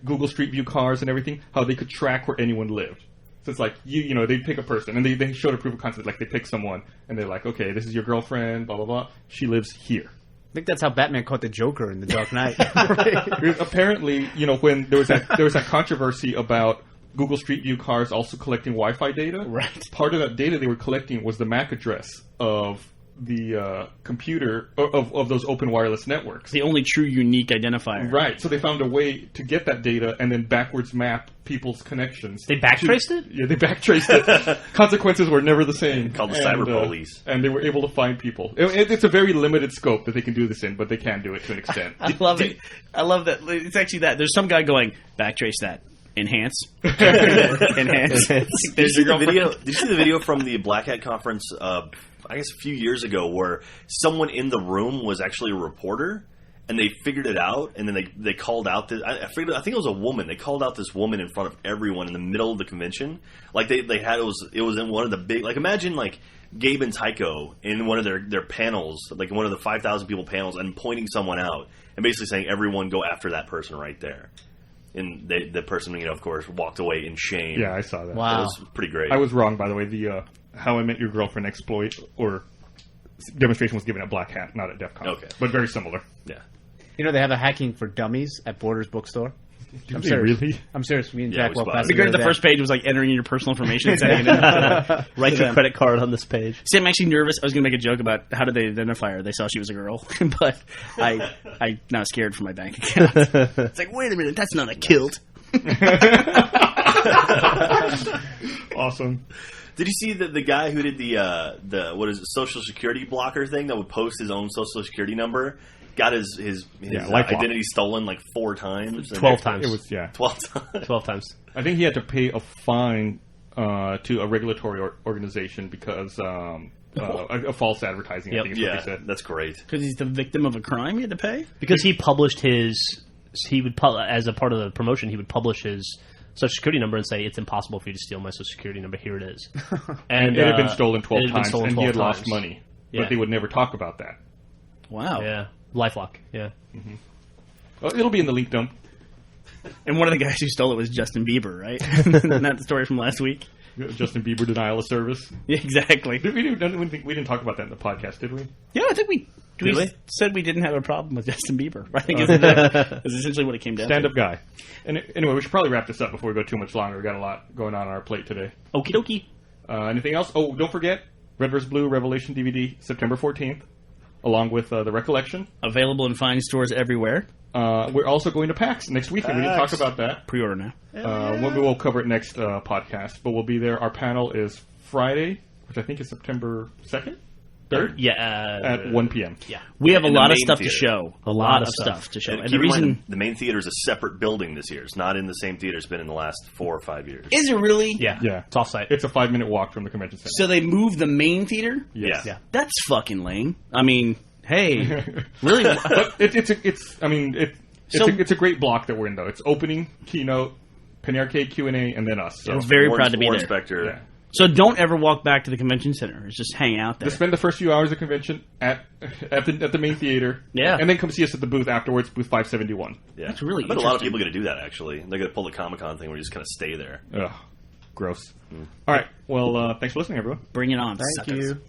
Google Street View cars and everything, how they could track where anyone lived. So it's like they'd pick a person and they showed a proof of concept, like they pick someone and they're like, okay, this is your girlfriend, blah blah blah. She lives here. I think that's how Batman caught the Joker in The Dark Knight. Because apparently, when there was that controversy about Google Street View cars also collecting Wi-Fi data. Right. Part of that data they were collecting was the MAC address of the computer of those open wireless networks. The only true unique identifier. Right. So they found a way to get that data and then backwards map people's connections. They backtraced it? Yeah, they backtraced it. Consequences were never the same. Called the cyber police. And they were able to find people. It's a very limited scope that they can do this in, but they can do it to an extent. I love it. I love that. It's actually that. There's some guy going, backtrace that. Enhance. Enhance. Did you see the video from the Black Hat conference? I guess a few years ago, where someone in the room was actually a reporter, and they figured it out, and then they called out this. I think it was a woman. They called out this woman in front of everyone in the middle of the convention. Like they had it was in one of the big, like imagine like Gabe and Tycho in one of their panels, like one of the 5,000 people panels, and pointing someone out and basically saying everyone go after that person right there. And the person, of course, walked away in shame. Yeah, I saw that. It Wow. was pretty great. I was wrong, by the way. The How I Met Your Girlfriend exploit or demonstration was given at Black Hat, not at DEF CON. Okay. But very similar. Yeah. They have a hacking for dummies at Borders Bookstore. I'm they serious. really? I'm serious. Me and Yeah, Jack we walked spotted past. it. The other first day. page was like entering in your personal information and sending it in. Write your credit card on this page. See, I'm actually nervous. I was going to make a joke about how did they identify her. They saw she was a girl, but I'm now scared for my bank account. It's like, wait a minute, that's not a kilt. Awesome. Did you see the guy who did the what is it, Social Security blocker thing that would post his own Social Security number? Got his LifeLock. identity stolen like 4 times. 12 times. It was 12 times. 12 times. I think he had to pay a fine to a regulatory organization because a false advertising. Yep. I think is what Yeah, they said. that's great. Because he's the victim of a crime he had to pay? Because he published as a part of the promotion, he would publish his Social Security number and say, it's impossible for you to steal my Social Security number. Here it is. And it had been stolen 12 it had been times, stolen and 12 he had lost times. money. Yeah. But they would never talk about that. Wow. Yeah. LifeLock. Yeah. It'll be in the link dump. And one of the guys who stole it was Justin Bieber, right? Not the story from last week? Justin Bieber denial of service. Yeah, exactly. We didn't talk about that in the podcast, did we? Yeah, I think we we? said we didn't have a problem with Justin Bieber. I think is essentially what it came down to. Stand-up guy. And anyway, we should probably wrap this up before we go too much longer. We've got a lot going on our plate today. Okie dokie. Anything else? Oh, don't forget, Red vs. Blue Revelation DVD, September 14th, along with The Recollection. Available in fine stores everywhere. We're also going to PAX next weekend. We didn't talk about that. Pre-order now. We'll cover it next podcast, but we'll be there. Our panel is Friday, which I think is September 2nd? 3rd Yeah. at 1 p.m. Yeah. We have a In the lot of main stuff theater. to show. A lot of stuff to show. And And keep the in mind, reason the main theater is a separate building this year. It's not in the same theater it's been in the last 4 or 5 years. is it really? Yeah. Yeah. It's off-site. It's a 5-minute walk from the convention center. So they moved the main theater? Yes. Yeah. That's fucking lame. I mean, hey, really? But it's So- a great block that we're in though. It's opening, keynote, Penny Arcade Q&A, and then us. So We're very Warren- proud to be Warren there. Spector. yeah. So don't ever walk back to the convention center. Just hang out there. Just spend the first few hours of convention at the main theater. Yeah. And then come see us at the booth afterwards, booth 571. Yeah. That's really I bet a lot of interesting. people are going to do that, actually. They're going to pull the Comic-Con thing where you just kind of stay there. Ugh. Gross. All right. Well, thanks for listening, everyone. Bring it on. Thank suckers. you.